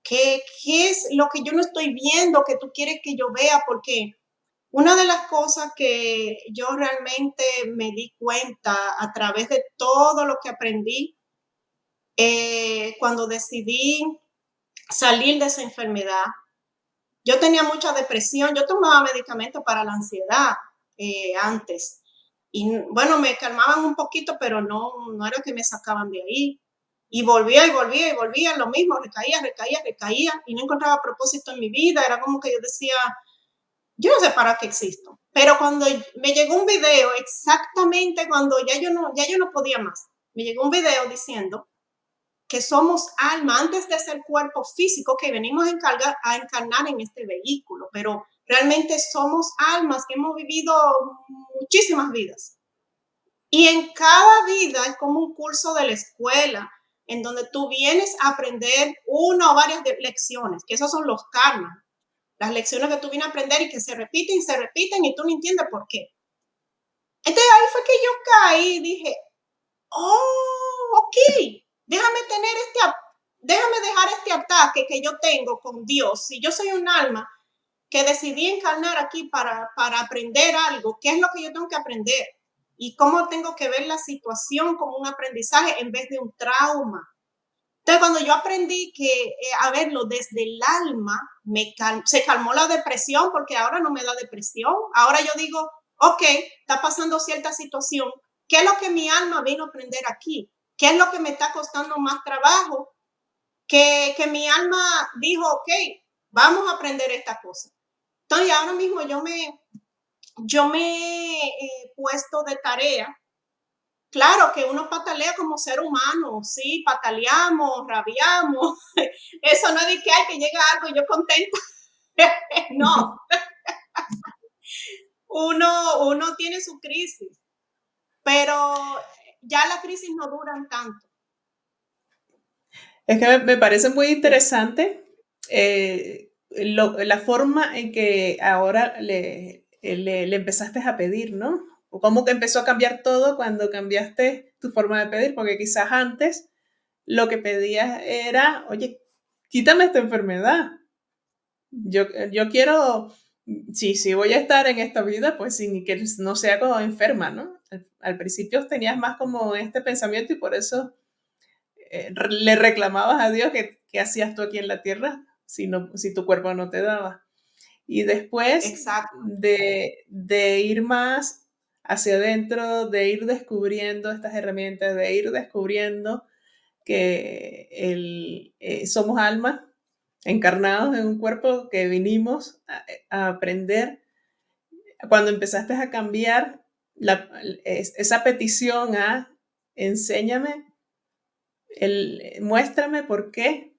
qué es lo que yo no estoy viendo que tú quieres que yo vea, porque una de las cosas que yo realmente me di cuenta a través de todo lo que aprendí cuando decidí salir de esa enfermedad, yo tenía mucha depresión, yo tomaba medicamentos para la ansiedad antes y bueno, me calmaban un poquito, pero no era que me sacaban de ahí. Y volvía, lo mismo, recaía y no encontraba propósito en mi vida, era como que yo decía, yo no sé para qué existo, pero cuando me llegó un video, exactamente cuando ya yo no podía más, me llegó un video diciendo que somos alma antes de ser cuerpo físico, que venimos a encarnar en este vehículo, pero realmente somos almas que hemos vivido muchísimas vidas. Y en cada vida es como un curso de la escuela, en donde tú vienes a aprender una o varias lecciones, que esos son los karmas, las lecciones que tú vienes a aprender y que se repiten y tú no entiendes por qué. Entonces ahí fue que yo caí y dije, sí, déjame dejar este ataque que yo tengo con Dios. Si yo soy un alma que decidí encarnar aquí para aprender algo, ¿qué es lo que yo tengo que aprender? Y cómo tengo que ver la situación como un aprendizaje en vez de un trauma. Entonces, cuando yo aprendí a verlo desde el alma, se calmó la depresión, porque ahora no me da depresión. Ahora yo digo, ok, está pasando cierta situación. ¿Qué es lo que mi alma vino a aprender aquí? ¿Qué es lo que me está costando más trabajo? Que mi alma dijo, ok, vamos a aprender esta cosa. Entonces, ahora mismo yo me he puesto de tarea. Claro que uno patalea como ser humano, sí, pataleamos, rabiamos. Eso no es de que hay que llega algo y yo contenta. No, uno tiene su crisis, pero ya las crisis no duran tanto. Es que me parece muy interesante la forma en que ahora le empezaste a pedir, ¿no? O cómo que empezó a cambiar todo cuando cambiaste tu forma de pedir, porque quizás antes lo que pedías era, oye, quítame esta enfermedad. Yo quiero, si voy a estar en esta vida, pues sin que no sea como enferma, ¿no? Al principio tenías más como este pensamiento y por eso le reclamabas a Dios que hacías tú aquí en la tierra si tu cuerpo no te daba. Y después Exacto. de ir más hacia adentro, de ir descubriendo estas herramientas, de ir descubriendo que somos almas encarnados en un cuerpo que vinimos a aprender. Cuando empezaste a cambiar esa petición a enséñame, muéstrame por qué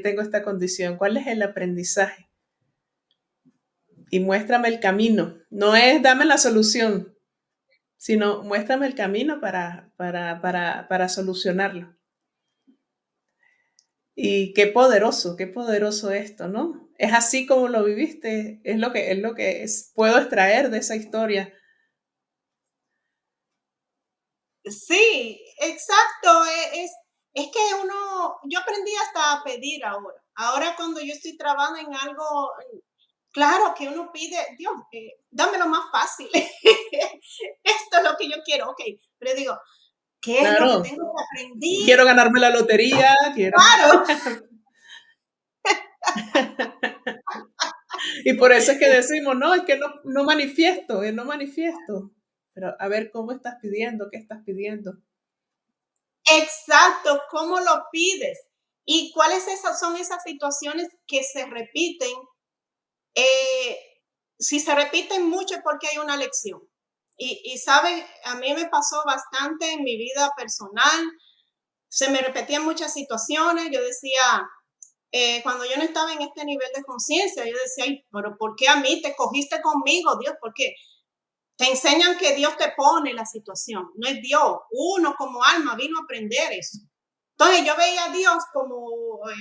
tengo esta condición, cuál es el aprendizaje y muéstrame el camino. No es dame la solución, sino muéstrame el camino para solucionarlo. Y qué poderoso esto, ¿no? Es así como lo viviste, puedo extraer de esa historia. Sí, exacto. Es que yo aprendí hasta a pedir ahora. Ahora cuando yo estoy trabajando en algo, claro que uno pide, Dios, dame lo más fácil. Esto es lo que yo quiero, ok. Pero digo, ¿qué es lo que Claro, tengo que aprender? quiero ganarme la lotería, quiero. Claro, Y por eso es que decimos, no, es que no manifiesto, no manifiesto. Pero a ver, ¿cómo estás pidiendo? ¿Qué estás pidiendo? exacto, ¿cómo lo pides? ¿Y son esas situaciones que se repiten? Eh, si se repiten mucho es porque hay una lección. ¿Sabe? A mí me pasó bastante en mi vida personal. Se me repetían muchas situaciones. Yo decía, cuando yo no estaba en este nivel de conciencia, yo decía, ay, pero ¿por qué a mí te cogiste conmigo, Dios? ¿Por qué? Te enseñan que Dios te pone la situación, no es Dios. Uno como alma vino a aprender eso. Entonces yo veía a Dios como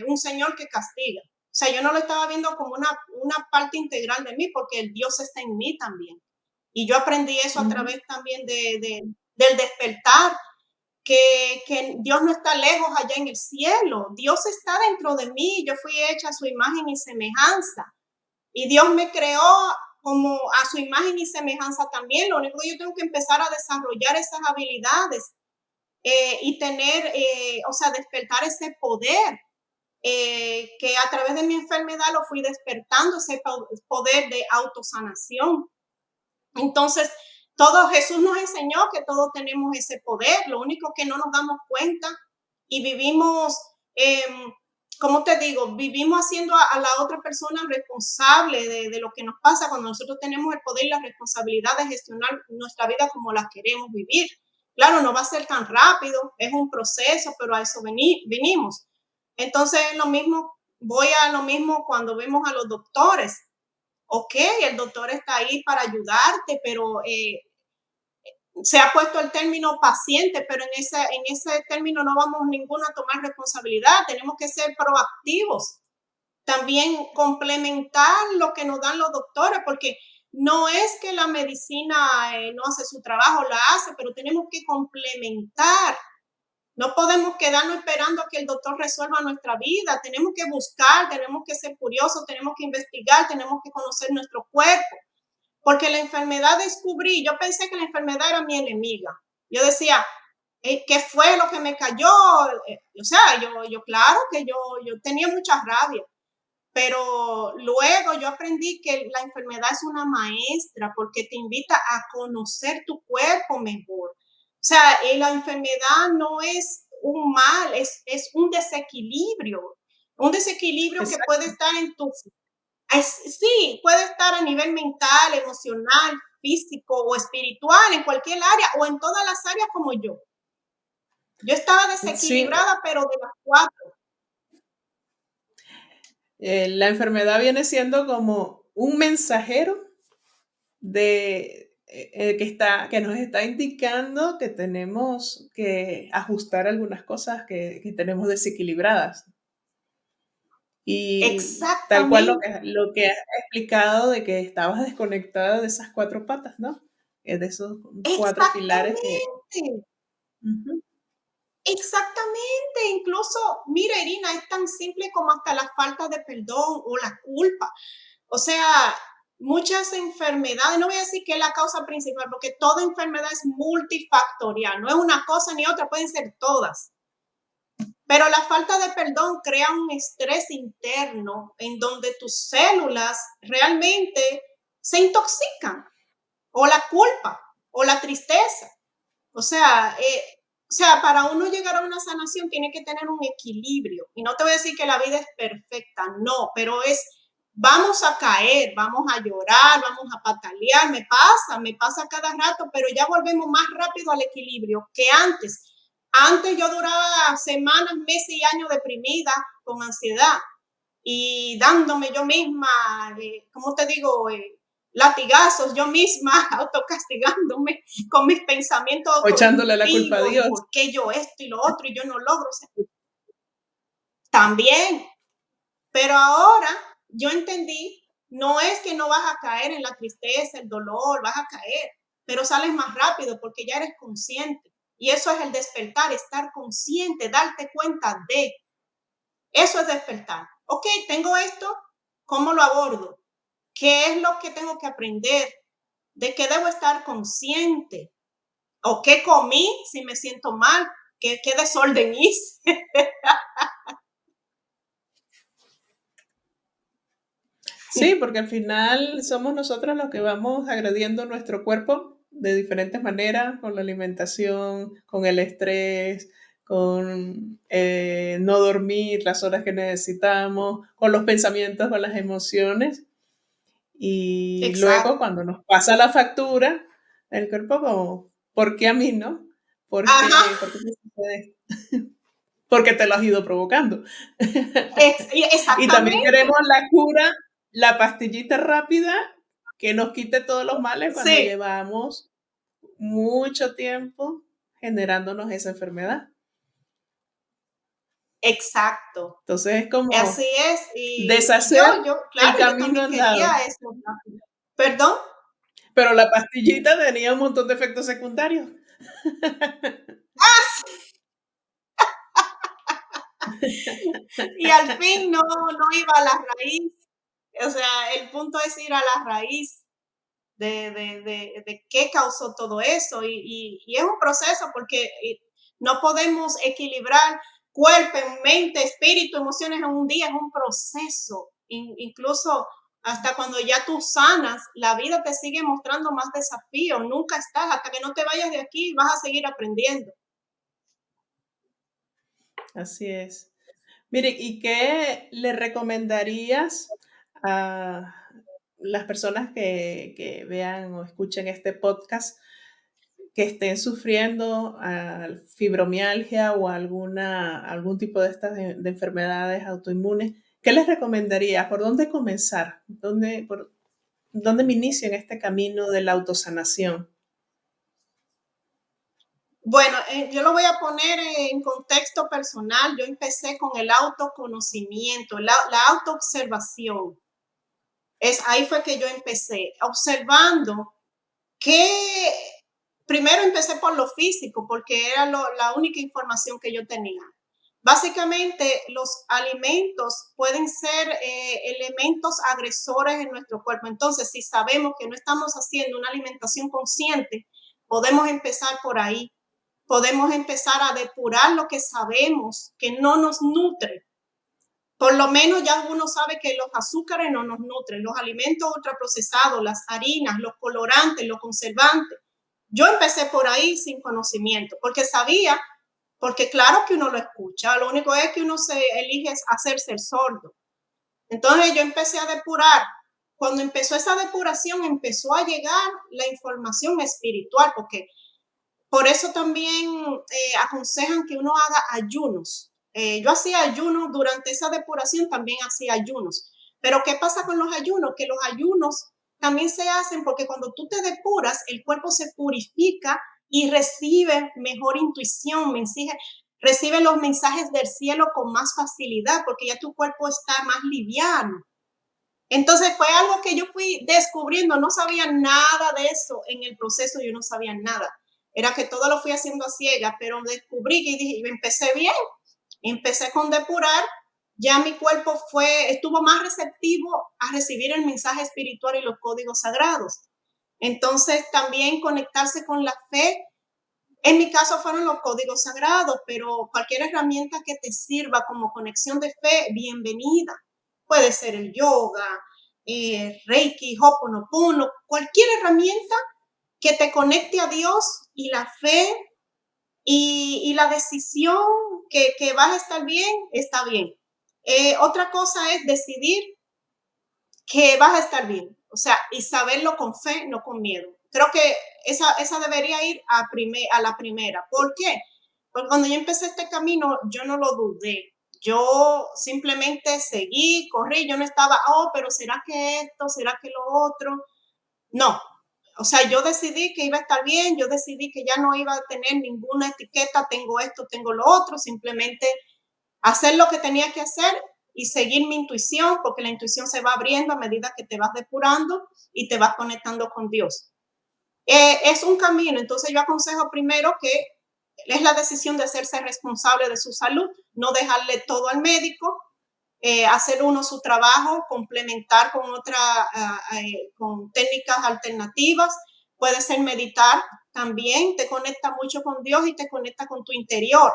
un Señor que castiga. O sea, yo no lo estaba viendo como una parte integral de mí, porque el Dios está en mí también. Y yo aprendí eso a Ujú. través también del despertar, que Dios no está lejos allá en el cielo. Dios está dentro de mí. Yo fui hecha a su imagen y semejanza. Y Dios me creó como a su imagen y semejanza también. Lo único que yo tengo que empezar a desarrollar esas habilidades y tener, o sea, despertar ese poder que a través de mi enfermedad lo fui despertando, ese poder de autosanación. Entonces, Jesús nos enseñó que todos tenemos ese poder, lo único que no nos damos cuenta y vivimos, ¿cómo te digo? Vivimos haciendo a la otra persona responsable de lo que nos pasa cuando nosotros tenemos el poder y la responsabilidad de gestionar nuestra vida como la queremos vivir. Claro, no va a ser tan rápido, es un proceso, pero a eso venimos. Entonces, voy a lo mismo cuando vemos a los doctores. Ok, el doctor está ahí para ayudarte, pero se ha puesto el término paciente, pero en ese término no vamos ninguno a tomar responsabilidad, tenemos que ser proactivos. También complementar lo que nos dan los doctores, porque no es que la medicina no hace su trabajo, la hace, pero tenemos que complementar No podemos quedarnos esperando a que el doctor resuelva nuestra vida. Tenemos que buscar, tenemos que ser curiosos, tenemos que investigar, tenemos que conocer nuestro cuerpo. Porque la enfermedad descubrí, yo pensé que la enfermedad era mi enemiga. Yo decía, ¿qué fue lo que me cayó? O sea, yo claro que yo tenía mucha rabia, pero luego yo aprendí que la enfermedad es una maestra porque te invita a conocer tu cuerpo mejor. O sea, la enfermedad no es un mal, es un desequilibrio que puede Exacto. estar en tu sí, puede estar a nivel mental, emocional, físico o espiritual, en cualquier área o en todas las áreas como yo. Yo estaba Sí, desequilibrada, pero de las cuatro. la enfermedad viene siendo como un mensajero que nos está indicando que tenemos que ajustar algunas cosas que tenemos desequilibradas. Y tal cual Exactamente, lo que has explicado de que estabas desconectada de esas cuatro patas, ¿no? De esos cuatro pilares que... exactamente, Ujú. exactamente. Incluso, mira, Irina, es tan simple como hasta la falta de perdón o la culpa. O sea, muchas enfermedades, no voy a decir que es la causa principal, porque toda enfermedad es multifactorial, no es una cosa ni otra, pueden ser todas. Pero la falta de perdón crea un estrés interno en donde tus células realmente se intoxican, o la culpa, o la tristeza. O sea, para uno llegar a una sanación tiene que tener un equilibrio. Y no te voy a decir que la vida es perfecta, no, pero vamos a caer, vamos a llorar, vamos a patalear, me pasa cada rato, pero ya volvemos más rápido al equilibrio que antes. Antes yo duraba semanas, meses y años deprimida con ansiedad y dándome yo misma, ¿cómo te digo? Latigazos yo misma, autocastigándome con mis pensamientos O echándole la culpa a autodestructivos y Dios. por qué yo esto y lo otro y yo no logro. O sea, también, pero ahora yo entendí, no es que no vas a caer en la tristeza, el dolor, vas a caer, pero sales más rápido porque ya eres consciente. Y eso es el despertar, estar consciente, darte cuenta de. Eso es despertar. Ok, tengo esto, ¿cómo lo abordo? ¿Qué es lo que tengo que aprender? ¿De qué debo estar consciente? ¿O qué comí si me siento mal? ¿Qué desorden hice? Sí, porque al final somos nosotros los que vamos agrediendo nuestro cuerpo de diferentes maneras, con la alimentación, con el estrés, con no dormir las horas que necesitamos, con los pensamientos, con las emociones. Y luego Exacto. cuando nos pasa la factura, el cuerpo como, ¿por qué a mí no? Ajá, Por qué me sucede? Porque te lo has ido provocando. Y también exactamente. queremos la cura, la pastillita rápida que nos quite todos los males cuando Sí, llevamos mucho tiempo generándonos esa enfermedad. exacto. Entonces es como Así es. Y deshacer el claro, yo camino también andado. quería eso. Perdón. Pero la pastillita tenía un montón de efectos secundarios. Y al fin no iba a la raíz. O sea, el punto es ir a la raíz de qué causó todo eso. Y es un proceso porque no podemos equilibrar cuerpo, mente, espíritu, emociones en un día, es un proceso. Incluso hasta cuando ya tú sanas, la vida te sigue mostrando más desafíos, nunca estás, hasta que no te vayas de aquí, vas a seguir aprendiendo. Así es. Mire, ¿y qué le recomendarías a las personas que vean o escuchen este podcast que estén sufriendo fibromialgia o algún tipo de estas de enfermedades autoinmunes? ¿Qué les recomendaría? ¿Por dónde comenzar? ¿Por dónde me inicio en este camino de la autosanación? Bueno, yo lo voy a poner en contexto personal. Yo empecé con el autoconocimiento, la autoobservación. Ahí fue que yo empecé, observando qué, primero empecé por lo físico, porque era la única información que yo tenía. Básicamente, los alimentos pueden ser elementos agresores en nuestro cuerpo. Entonces, si sabemos que no estamos haciendo una alimentación consciente, podemos empezar por ahí. Podemos empezar a depurar lo que sabemos que no nos nutre. Por lo menos ya uno sabe que los azúcares no nos nutren, los alimentos ultraprocesados, las harinas, los colorantes, los conservantes. Yo empecé por ahí sin conocimiento, porque claro que uno lo escucha, lo único es que uno se elige es hacerse el sordo. Entonces yo empecé a depurar. Cuando empezó esa depuración, empezó a llegar la información espiritual, porque por eso también aconsejan que uno haga ayunos. Yo hacía ayunos durante esa depuración, también hacía ayunos. Pero ¿qué pasa con los ayunos? Que los ayunos también se hacen porque cuando tú te depuras, el cuerpo se purifica y recibe mejor intuición, recibe los mensajes del cielo con más facilidad porque ya tu cuerpo está más liviano. Entonces fue algo que yo fui descubriendo, no sabía nada de eso en el proceso, yo no sabía nada. Era que todo lo fui haciendo a ciegas, pero descubrí y dije, empecé bien, empecé con depurar, ya mi cuerpo estuvo más receptivo a recibir el mensaje espiritual y los códigos sagrados. Entonces también conectarse con la fe, en mi caso fueron los códigos sagrados, pero cualquier herramienta que te sirva como conexión de fe, bienvenida. Puede ser el yoga, Reiki, Ho'oponopono, cualquier herramienta que te conecte a Dios y la fe y la decisión que vas a estar bien, está bien. Otra cosa es decidir que vas a estar bien, o sea, y saberlo con fe, no con miedo. Creo que esa debería ir a la primera. ¿Por qué? Porque cuando yo empecé este camino, yo no lo dudé. Yo simplemente seguí, corrí, yo no estaba, pero ¿será que esto? ¿Será que lo otro? No, o sea, yo decidí que iba a estar bien, yo decidí que ya no iba a tener ninguna etiqueta, tengo esto, tengo lo otro, simplemente hacer lo que tenía que hacer y seguir mi intuición, porque la intuición se va abriendo a medida que te vas depurando y te vas conectando con Dios. Es un camino, entonces yo aconsejo primero que es la decisión de hacerse responsable de su salud, no dejarle todo al médico, hacer uno su trabajo, complementar con técnicas alternativas. Puede ser meditar también, te conecta mucho con Dios y te conecta con tu interior.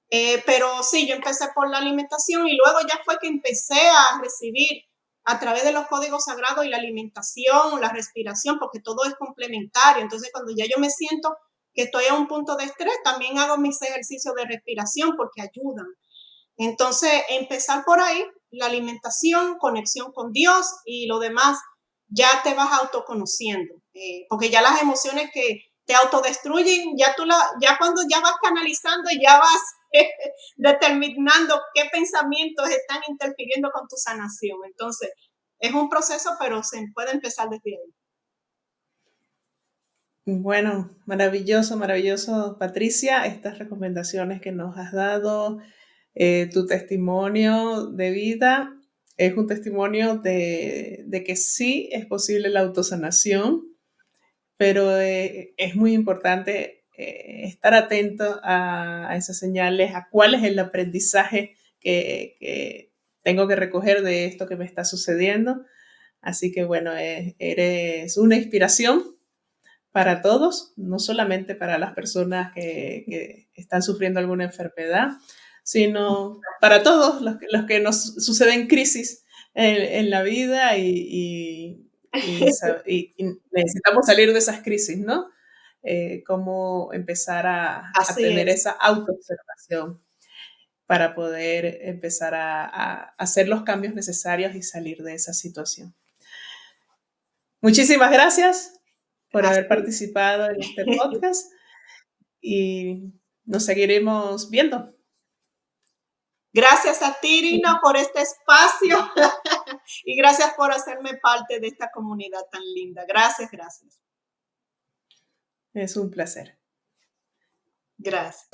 Pero sí, yo empecé por la alimentación y luego ya fue que empecé a recibir a través de los códigos sagrados y la alimentación, la respiración, porque todo es complementario. Entonces, cuando ya yo me siento que estoy a un punto de estrés, también hago mis ejercicios de respiración porque ayudan. Entonces, empezar por ahí, la alimentación, conexión con Dios y lo demás, ya te vas autoconociendo, porque ya las emociones que te autodestruyen, ya cuando ya vas canalizando, ya vas determinando qué pensamientos están interfiriendo con tu sanación. Entonces, es un proceso, pero se puede empezar desde ahí. Bueno, maravilloso, maravilloso, Patricia, estas recomendaciones que nos has dado, tu testimonio de vida es un testimonio de que sí es posible la autosanación, pero es muy importante estar atento a esas señales, a cuál es el aprendizaje que tengo que recoger de esto que me está sucediendo. Así que bueno, eres una inspiración para todos, no solamente para las personas que están sufriendo alguna enfermedad, sino para todos los que nos suceden crisis en la vida y necesitamos salir de esas crisis, ¿no? Cómo empezar a tener esa autoobservación para poder empezar a hacer los cambios necesarios y salir de esa situación. Muchísimas gracias por haber participado en este podcast y nos seguiremos viendo. Gracias a ti, Irina, por este espacio y gracias por hacerme parte de esta comunidad tan linda. Gracias, gracias. Es un placer. Gracias.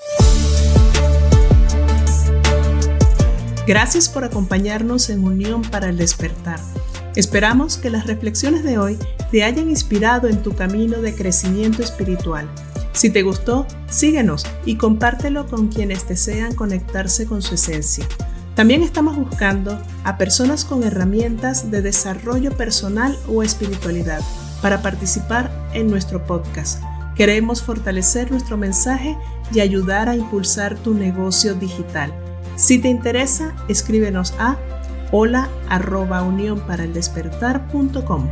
Gracias por acompañarnos en Unión para el Despertar. Esperamos que las reflexiones de hoy te hayan inspirado en tu camino de crecimiento espiritual. Si te gustó, síguenos y compártelo con quienes desean conectarse con su esencia. También estamos buscando a personas con herramientas de desarrollo personal o espiritualidad para participar en nuestro podcast. Queremos fortalecer nuestro mensaje y ayudar a impulsar tu negocio digital. Si te interesa, escríbenos a hola@unionparaldespertar.com.